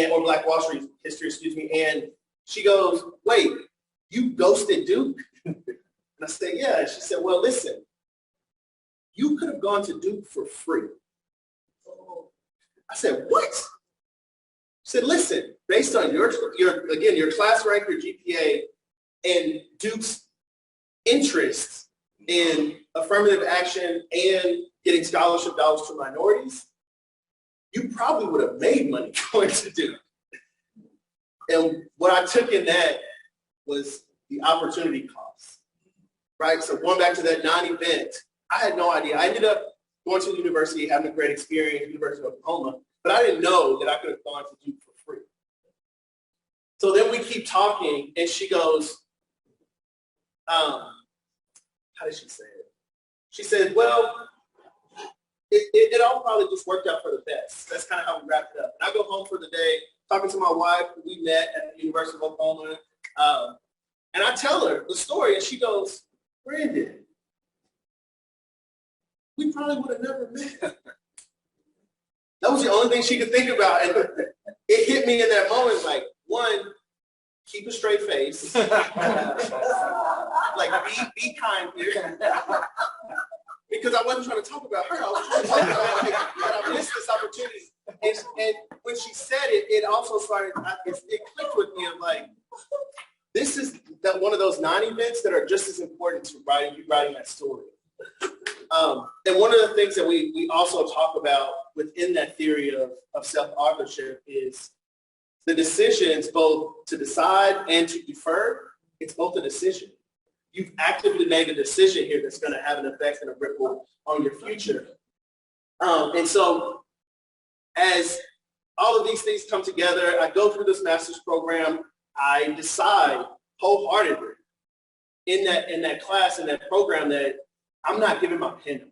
or Black Wall Street history, excuse me. And she goes, wait, you ghosted Duke? And I said, yeah. And she said, well, listen, you could have gone to Duke for free. I said, what? She said, listen, based on your class rank, your GPA, and Duke's interest in affirmative action and getting scholarship dollars to minorities, you probably would have made money going to Duke. And what I took in that was the opportunity cost, right? So going back to that non-event, I had no idea. I ended up going to the university, having a great experience, University of Oklahoma, but I didn't know that I could have gone to Duke for free. So then we keep talking, and she goes, how did she say it? She said, well, it all probably just worked out for the best. That's kind of how we wrapped it up. And I go home for the day, talking to my wife, who we met at the University of Oklahoma, and I tell her the story, and she goes, Brandon, we probably would have never met. That was the only thing she could think about. And it hit me in that moment, like, one, keep a straight face. Like, be kind here. Because I wasn't trying to talk about her. I was trying to talk about, like, that I missed this opportunity. And when she said it, it also started, it clicked with me of like, this is one of those non-events that are just as important to writing that story. And one of the things that we also talk about within that theory of self-authorship is the decisions both to decide and to defer. It's both a decision. You've actively made a decision here that's going to have an effect and a ripple on your future. And so as all of these things come together, I go through this master's program. I decide wholeheartedly in that class, in that program, that I'm not giving my pen.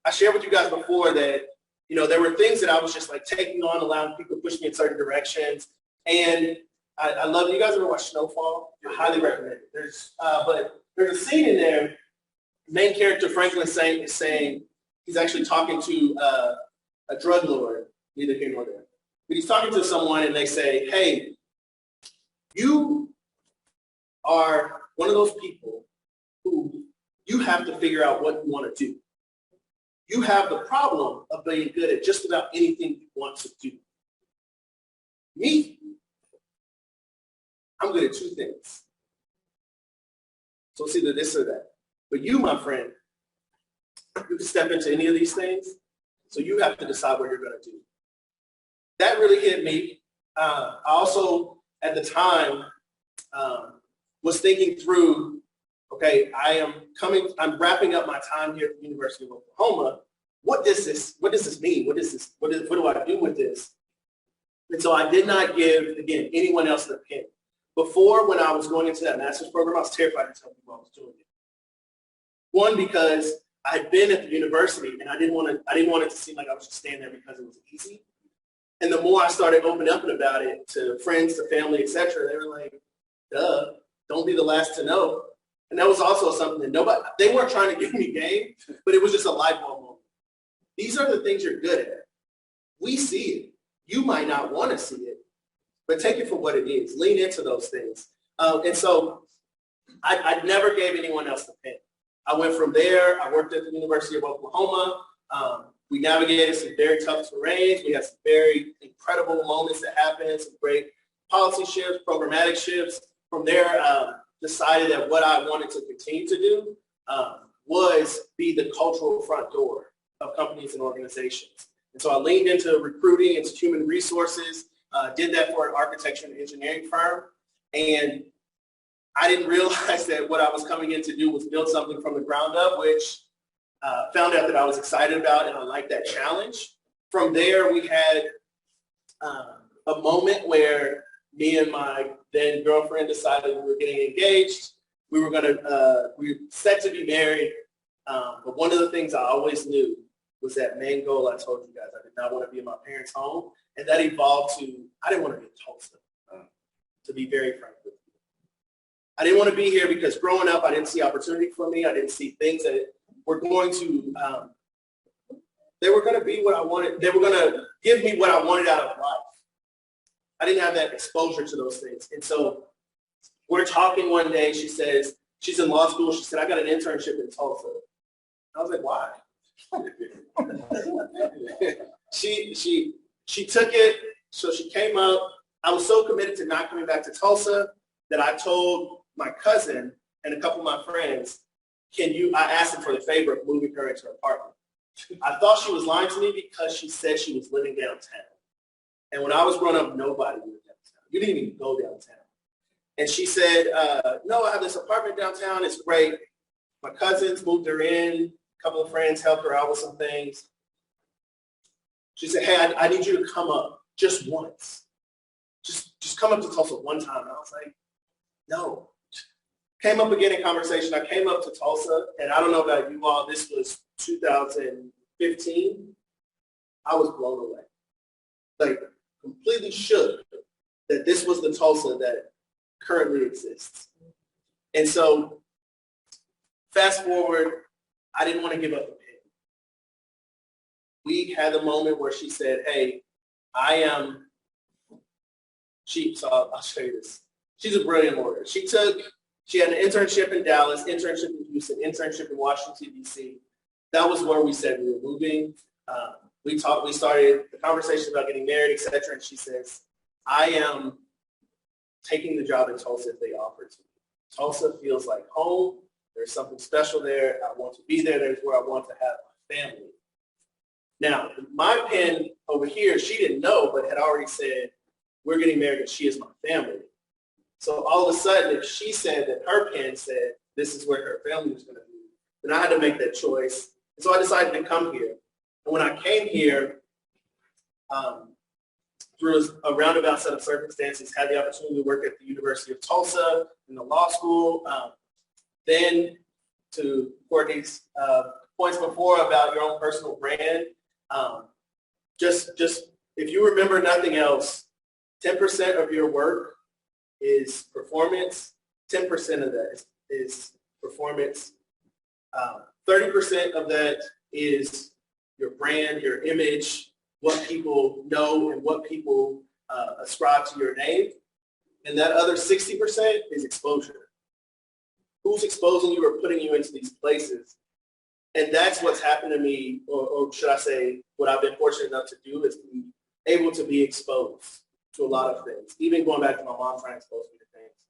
I shared with you guys before that, you know, there were things that I was just like taking on, allowing people to push me in certain directions. And I love it. You guys ever watch Snowfall? I highly recommend it. But there's a scene in there, main character Franklin is saying, he's actually talking to a drug lord, neither here nor there. But he's talking to someone and they say, hey, you are one of those people who you have to figure out what you want to do. You have the problem of being good at just about anything you want to do. Me, I'm good at two things. So it's either this or that. But you, my friend, you can step into any of these things, so you have to decide what you're going to do. That really hit me. I also, at the time, was thinking through, okay, I'm wrapping up my time here at the University of Oklahoma. What does this mean? What do I do with this? And so I did not give, again, anyone else the pen. Before, when I was going into that master's program, I was terrified to tell people I was doing it. One, because I had been at the university and I didn't want it to seem like I was just staying there because it was easy. And the more I started opening up about it to friends, to family, etc., they were like, duh, don't be the last to know. And that was also something that they weren't trying to give me game, but it was just a light bulb moment. These are the things you're good at. We see it. You might not want to see it, but take it for what it is. Lean into those things. And so I never gave anyone else the pen. I went from there. I worked at the University of Oklahoma. We navigated some very tough terrains. We had some very incredible moments that happened, some great policy shifts, programmatic shifts. From there, decided that what I wanted to continue to do was be the cultural front door of companies and organizations. And so I leaned into recruiting, into human resources, did that for an architecture and engineering firm. And I didn't realize that what I was coming in to do was build something from the ground up, which found out that I was excited about and I liked that challenge. From there, we had a moment where me and my then girlfriend decided we were getting engaged. We were set to be married. But one of the things I always knew was that main goal I told you guys. I did not want to be in my parents' home. And that evolved to, I didn't want to be in Tulsa, to be very frank with you. I didn't want to be here because growing up, I didn't see opportunity for me. I didn't see things that were going to, they were going to be what I wanted. They were going to give me what I wanted out of life. I didn't have that exposure to those things. And so we're talking one day, she says, she's in law school. She said, I got an internship in Tulsa. I was like, why? She took it. So she came up. I was so committed to not coming back to Tulsa that I told my cousin and a couple of my friends, I asked them for the favor of moving her into her apartment. I thought she was lying to me because she said she was living downtown. And when I was growing up, nobody lived downtown. You didn't even go downtown. And she said, no, I have this apartment downtown. It's great. My cousins moved her in. A couple of friends helped her out with some things. She said, hey, I need you to come up just once. Just come up to Tulsa one time. And I was like, no. Came up again in conversation. I came up to Tulsa, and I don't know about you all. This was 2015. I was blown away. Like, completely shook that this was the Tulsa that currently exists. And so, fast forward, I didn't want to give up the pen. We had a moment where she said, hey, so I'll show you this. She's a brilliant lawyer. She had an internship in Dallas, internship in Houston, internship in Washington, D.C. That was where we said we were moving. We started the conversation about getting married, et cetera, and she says, I am taking the job in Tulsa if they offer it to me. Tulsa feels like home. There's something special there. I want to be there. There's where I want to have my family. Now, my pen over here, she didn't know, but had already said, we're getting married and she is my family. So all of a sudden, if she said that her pen said this is where her family was going to be, then I had to make that choice. And so I decided to come here. And when I came here, through a roundabout set of circumstances, had the opportunity to work at the University of Tulsa in the law school. Then to Courtney's points before about your own personal brand, just if you remember nothing else, 10% of your work is performance, 10% of that is performance, 30% of that is your brand, your image, what people know and what people ascribe to your name. And that other 60% is exposure. Who's exposing you or putting you into these places? And that's what's happened to me, or should I say, what I've been fortunate enough to do is be able to be exposed to a lot of things, even going back to my mom trying to expose me to things.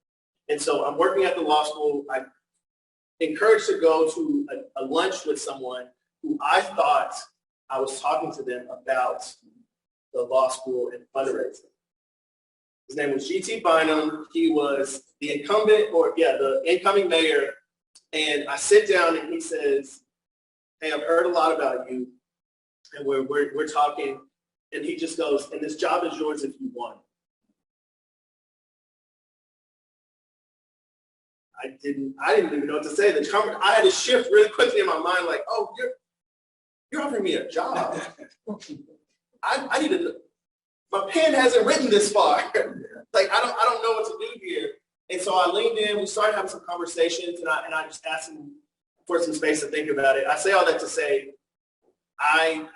And so I'm working at the law school. I'm encouraged to go to a lunch with someone who I thought I was talking to them about the law school and fundraising. His name was G.T. Bynum. He was the incoming mayor. And I sit down and he says, hey, I've heard a lot about you. And we're talking. And he just goes, and this job is yours if you want. I didn't even know what to say. I had to shift really quickly in my mind, like, oh, you're offering me a job. I need to. My pen hasn't written this far. Like I don't know what to do here. And so I leaned in. We started having some conversations, and I just asked him for some space to think about it. I say all that to say, I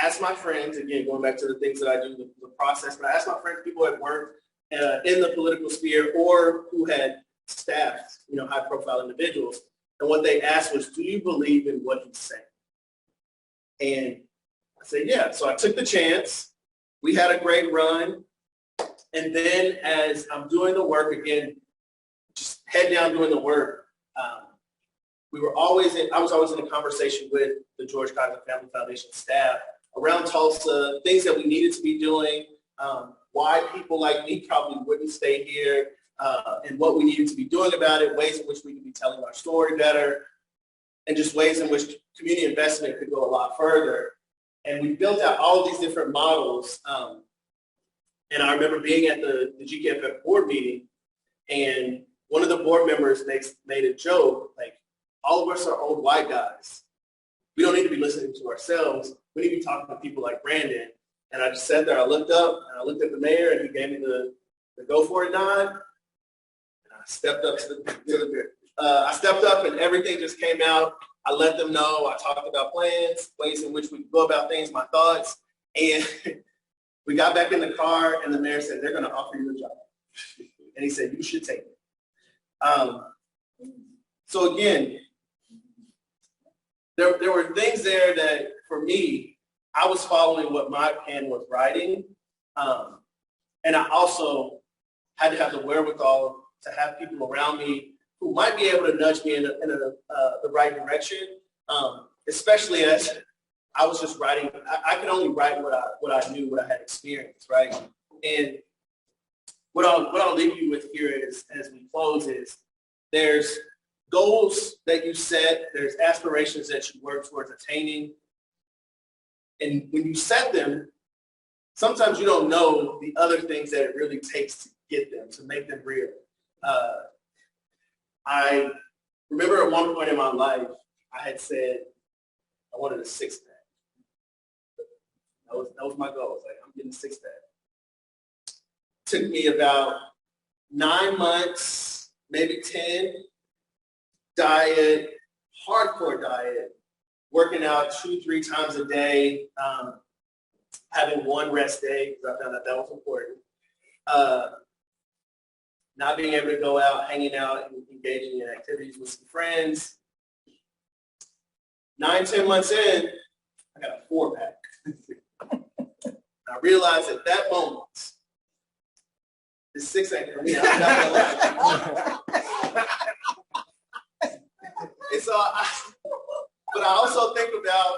asked my friends, again, going back to the things that I do, the process, but I asked my friends, people who had worked in the political sphere or who had staffed, high-profile individuals, and what they asked was, do you believe in what he's saying? And I said, yeah. So I took the chance. We had a great run. And then as I'm doing the work, again, just head down doing the work, I was always in a conversation with the George Kaiser Family Foundation staff around Tulsa, things that we needed to be doing, why people like me probably wouldn't stay here, and what we needed to be doing about it, ways in which we could be telling our story better, and just ways in which community investment could go a lot further. And we built out all of these different models. And I remember being at the GKFF board meeting, and one of the board members made a joke, like, all of us are old white guys. We don't need to be listening to ourselves. We need to be talking to people like Brandon. And I just sat there, I looked up, and I looked at the mayor, and he gave me the go for it nod. And I stepped up I stepped up, and everything just came out. I let them know. I talked about plans, ways in which we could go about things, my thoughts. And we got back in the car, and the mayor said, they're going to offer you a job. And he said, you should take it. So again, there were things there that, for me, I was following what my pen was writing. And I also had to have the wherewithal to have people around me who might be able to nudge me in the right direction, especially as I was just writing. I could only write what I knew, what I had experienced, right? And what I'll leave you with here is, as we close, is there's goals that you set, there's aspirations that you work towards attaining. And when you set them, sometimes you don't know the other things that it really takes to get them, to make them real. I remember at one point in my life, I had said I wanted a six-pack. That was my goal. I was like, I'm getting a six-pack. Took me about 9 months, maybe 10, diet, hardcore diet, working out 2-3 times a day, having one rest day, because I found that was important. Not being able to go out, hanging out, and engaging in activities with some friends. 9-10 months in, I got a 4-pack. I realized at that moment, the 6 ain't for me. I'm not gonna lie. And so but I also think about,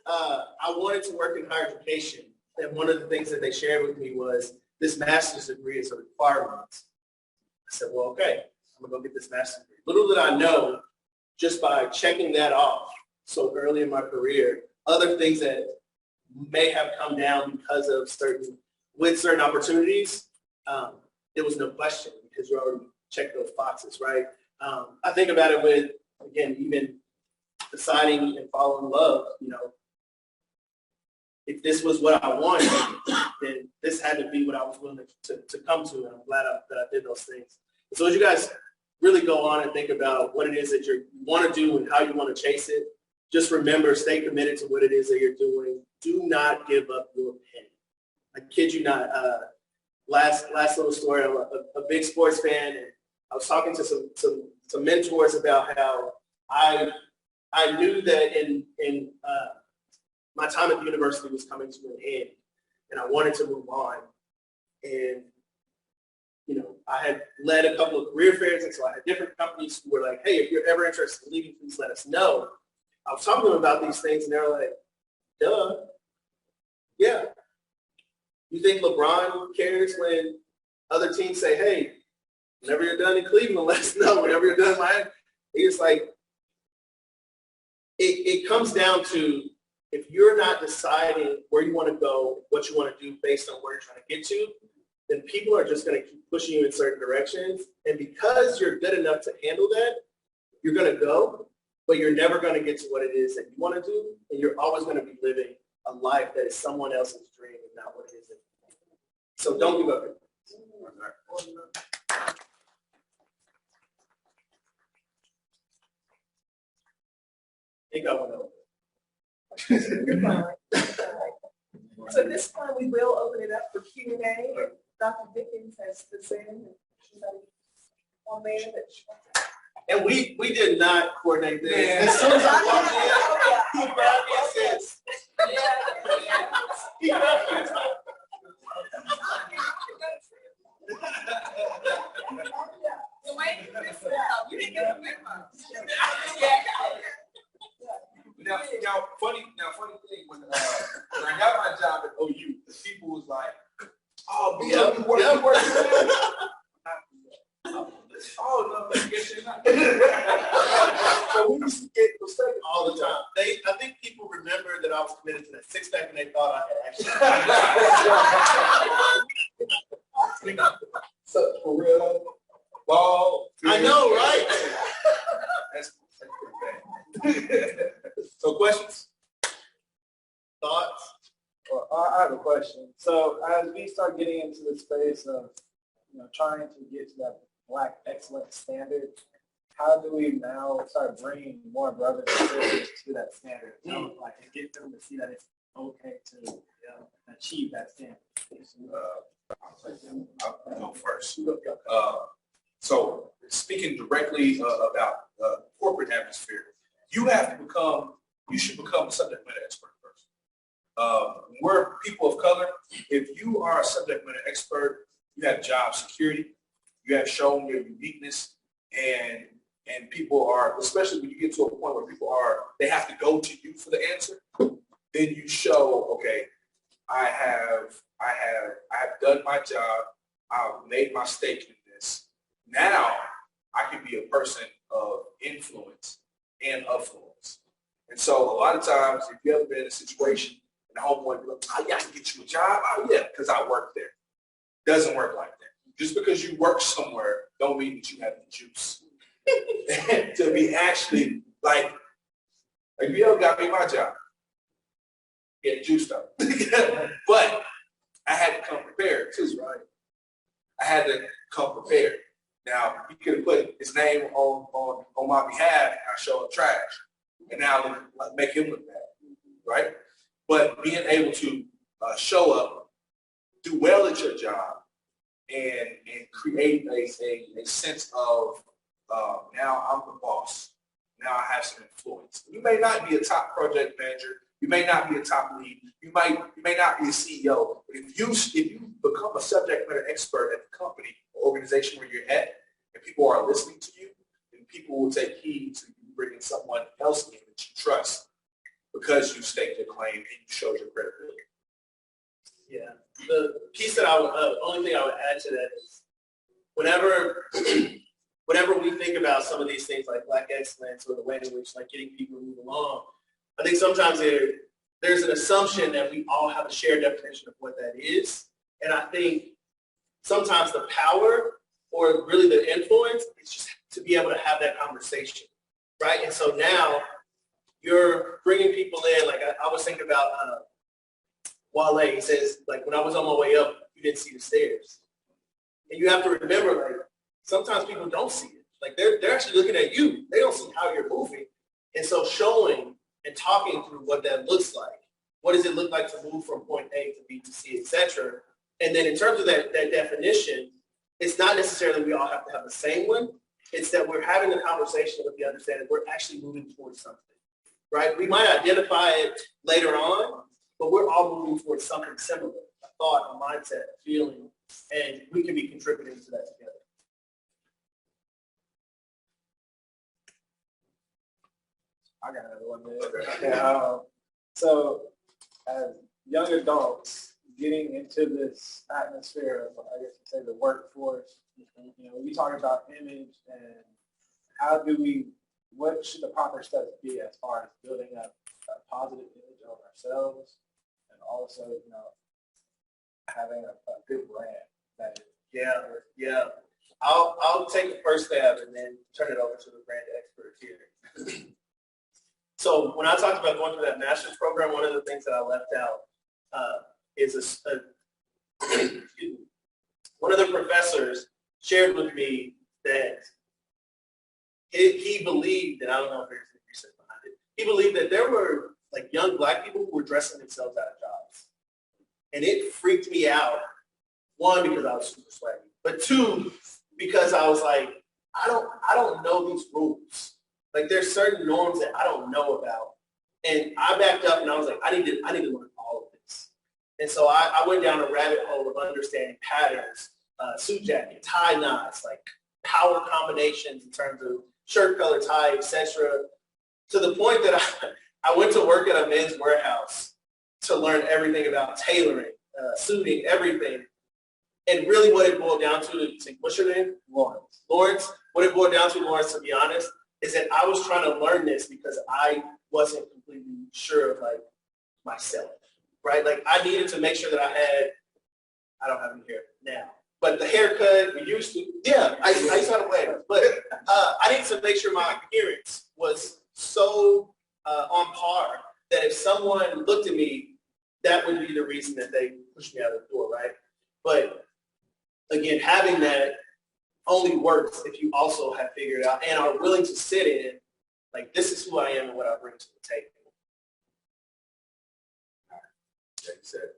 I wanted to work in higher education. And one of the things that they shared with me was this master's degree is a requirement. I said, well, okay, I'm gonna go get this master's degree. Little did I know, just by checking that off so early in my career, other things that may have come down because of certain with certain opportunities, there was no question because you already checked those boxes, right? I think about it with, again, even deciding and following love, you know, if this was what I wanted, then this had to be what I was willing to come to, and I'm glad that I did those things. And so as you guys really go on and think about what it is that you want to do and how you want to chase it, just remember, stay committed to what it is that you're doing. Do not give up your pen. I kid you not. Last little story. I'm a big sports fan, and I was talking to some mentors about how I knew that in my time at the university was coming to an end, and I wanted to move on. And you know, I had led a couple of career fairs, and so I had different companies who were like, "Hey, if you're ever interested in leaving, please let us know." I was talking to them about these things, and they were like, "Duh, yeah." You think LeBron cares when other teams say, "Hey, whenever you're done in Cleveland, let us know. Whenever you're done in Miami," it's like it comes down to, if you're not deciding where you want to go, what you want to do based on where you're trying to get to, then people are just going to keep pushing you in certain directions. And because you're good enough to handle that, you're going to go, but you're never going to get to what it is that you want to do. And you're always going to be living a life that is someone else's dream and not what it is that you want. So don't give up. I think I went over. You're fine. So this time we will open it up for Q&A. Dr. Dickens has presented. On there that And we did not coordinate this. Yeah. As soon as I walked in, he grabbed me and said, he grabbed me and said, you didn't get a memo. Now, funny thing, when I got my job at OU, the people was like, "Oh, B, you work oh, no, I guess you're not." So we used to get frustrated all the time. I think people remember that I was committed to that six-pack and they thought I had actually. So, for real, ball. I know, right? That's pretty bad. So, questions? Thoughts? Well, I have a question. So as we start getting into the space of, trying to get to that Black excellence standard, how do we now start bringing more brothers and sisters to that standard? Like, and get them to see that it's okay to achieve that standard. I'll go first. So speaking directly about corporate atmosphere, you should become a subject matter expert first. We're people of color. If you are a subject matter expert, you have job security, you have shown your uniqueness, and people are, especially when you get to a point where they have to go to you for the answer, then you show, okay, I have done my job, I've made my stake in this. Now I can be a person of influence and affluence. And so a lot of times, if you ever been in a situation and the homeboy be like, "Oh yeah, I can get you a job." "Oh yeah, because I work there." Doesn't work like that. Just because you work somewhere don't mean that you have the juice to be actually like you ever got me my job. Get juiced up. But I had to come prepared too, right? I had to come prepared. Now, he could have put his name on my behalf and I show up trash. And now make him look bad, right? But being able to show up, do well at your job, and create a sense of now I'm the boss. Now I have some influence. You may not be a top project manager. You may not be a top lead. You may not be a CEO. But if you become a subject matter expert at the company or organization where you're at, and people are listening to you, then people will take heed to you bringing someone else in that you trust because you staked your claim and you showed your credibility. Yeah. The piece that only thing I would add to that is whenever we think about some of these things like Black excellence or the way in which like getting people to move along, I think sometimes there's an assumption that we all have a shared definition of what that is. And I think sometimes the power or really the influence is just to be able to have that conversation, right? And so now you're bringing people in, like I was thinking about Wale. He says, like, when I was on my way up, you didn't see the stairs. And you have to remember, like, sometimes people don't see it. Like, they're actually looking at you. They don't see how you're moving. And so showing and talking through what that looks like. What does it look like to move from point A to B to C, et cetera? And then in terms of that definition, it's not necessarily we all have to have the same one. It's that we're having a conversation with the understanding we're actually moving towards something, right? We might identify it later on, but we're all moving towards something similar, a thought, a mindset, a feeling, and we can be contributing to that together. I got another one there. Yeah, so as young adults getting into this atmosphere of, I guess you say, the workforce, we talk about image and what should the proper steps be as far as building up a positive image of ourselves and also, having a good brand that is. Yeah. I'll take the first stab and then turn it over to the brand expert here. So when I talked about going through that master's program, one of the things that I left out is one of the professors shared with me that he believed, and I don't know if there's any research behind it, he believed that there were like young Black people who were dressing themselves out of jobs. And it freaked me out, one, because I was super swaggy, but two, because I was like, I don't know these rules. Like, there's certain norms that I don't know about. And I backed up and I was like, I need to learn all of this. And so I went down a rabbit hole of understanding patterns, suit jacket, tie knots, like power combinations in terms of shirt color, tie, etc. To the point that I went to work at a men's warehouse to learn everything about tailoring, suiting, everything. And really what it boiled down to, what's your name? Lawrence. What it boiled down to, Lawrence, to be honest, is that I was trying to learn this because I wasn't completely sure of like myself, right? Like, I needed to make sure that I don't have any hair now, but the haircut we used to, I used to have a wave, but I needed to make sure my appearance was so on par that if someone looked at me, that would be the reason that they pushed me out of the door, right? But again, having that only works if you also have figured out and are willing to sit in, like, this is who I am and what I bring to the table. Like you said,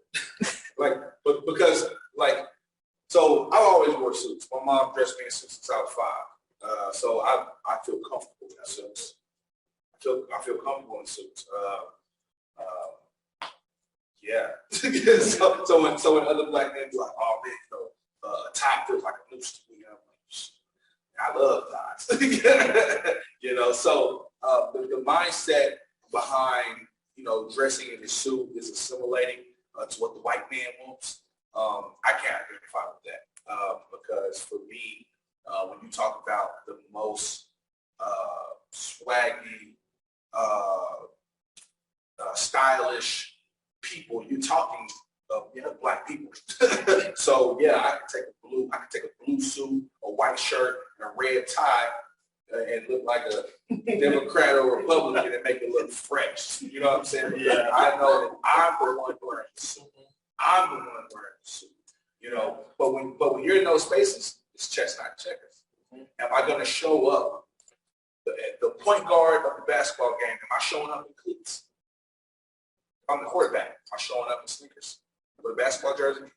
but because, so I always wore suits. My mom dressed me in suits since I was 5. So I feel comfortable in suits. I feel comfortable in suits. So when other Black men be like, oh man, a tie feels like a noose to me. I love ties. So the mindset behind, dressing in a suit is assimilating to what the white man wants. I can't identify with that because for me, when you talk about the most swaggy, stylish people, you're talking of Black people. So I can take a blue suit, a white shirt, and a red tie, and look like a Democrat or Republican and make it look fresh. You know what I'm saying? Yeah. I know that I'm the one wearing the suit. I'm the one wearing the suit. But when you're in those spaces, it's chess, not checkers. Am I going to show up? The point guard of the basketball game, am I showing up in cleats? If I'm the quarterback, am I showing up in sneakers with a basketball jersey?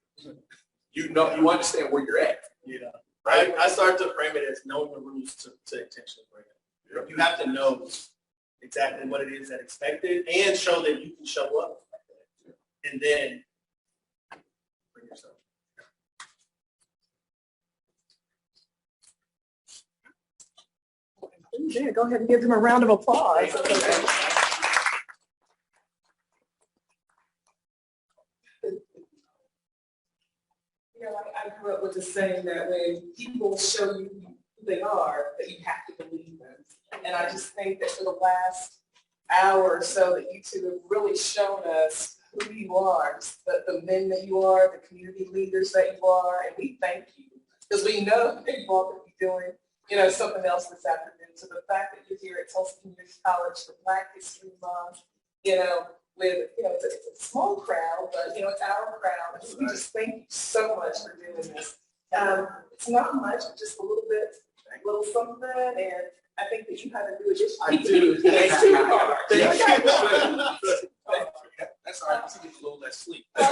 You understand where you're at. Yeah. I started to frame it as knowing the rules to intentionally bring it. You have to know exactly what it is that's expected and show that you can show up like that. And then bring yourself. Yeah, go ahead and give him a round of applause. I grew up with the saying that when people show you who they are, that you have to believe them. And I just think that for the last hour or so that you two have really shown us who you are, the men that you are, the community leaders that you are, and we thank you because we know that you all could be doing, something else this afternoon. So the fact that you're here at Tulsa Community College for Black History Month, with, it's a small crowd, but, it's our crowd. And we just thank you so much for doing this. It's not much, just a little something, and I think that you have to do it. I do. It's too hard. That's all right. To get a little less sleep. But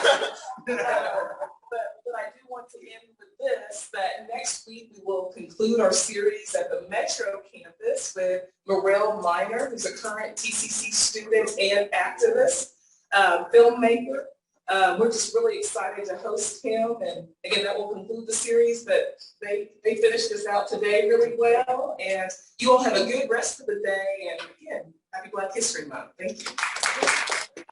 I do want to end with this, that next week we will conclude our series at the Metro campus with Morel Minor, who's a current TCC student and activist, filmmaker. We're just really excited to host him, and again, that will conclude the series, but they finished this out today really well, and you all have a good rest of the day, and again, happy Black History Month. Thank you.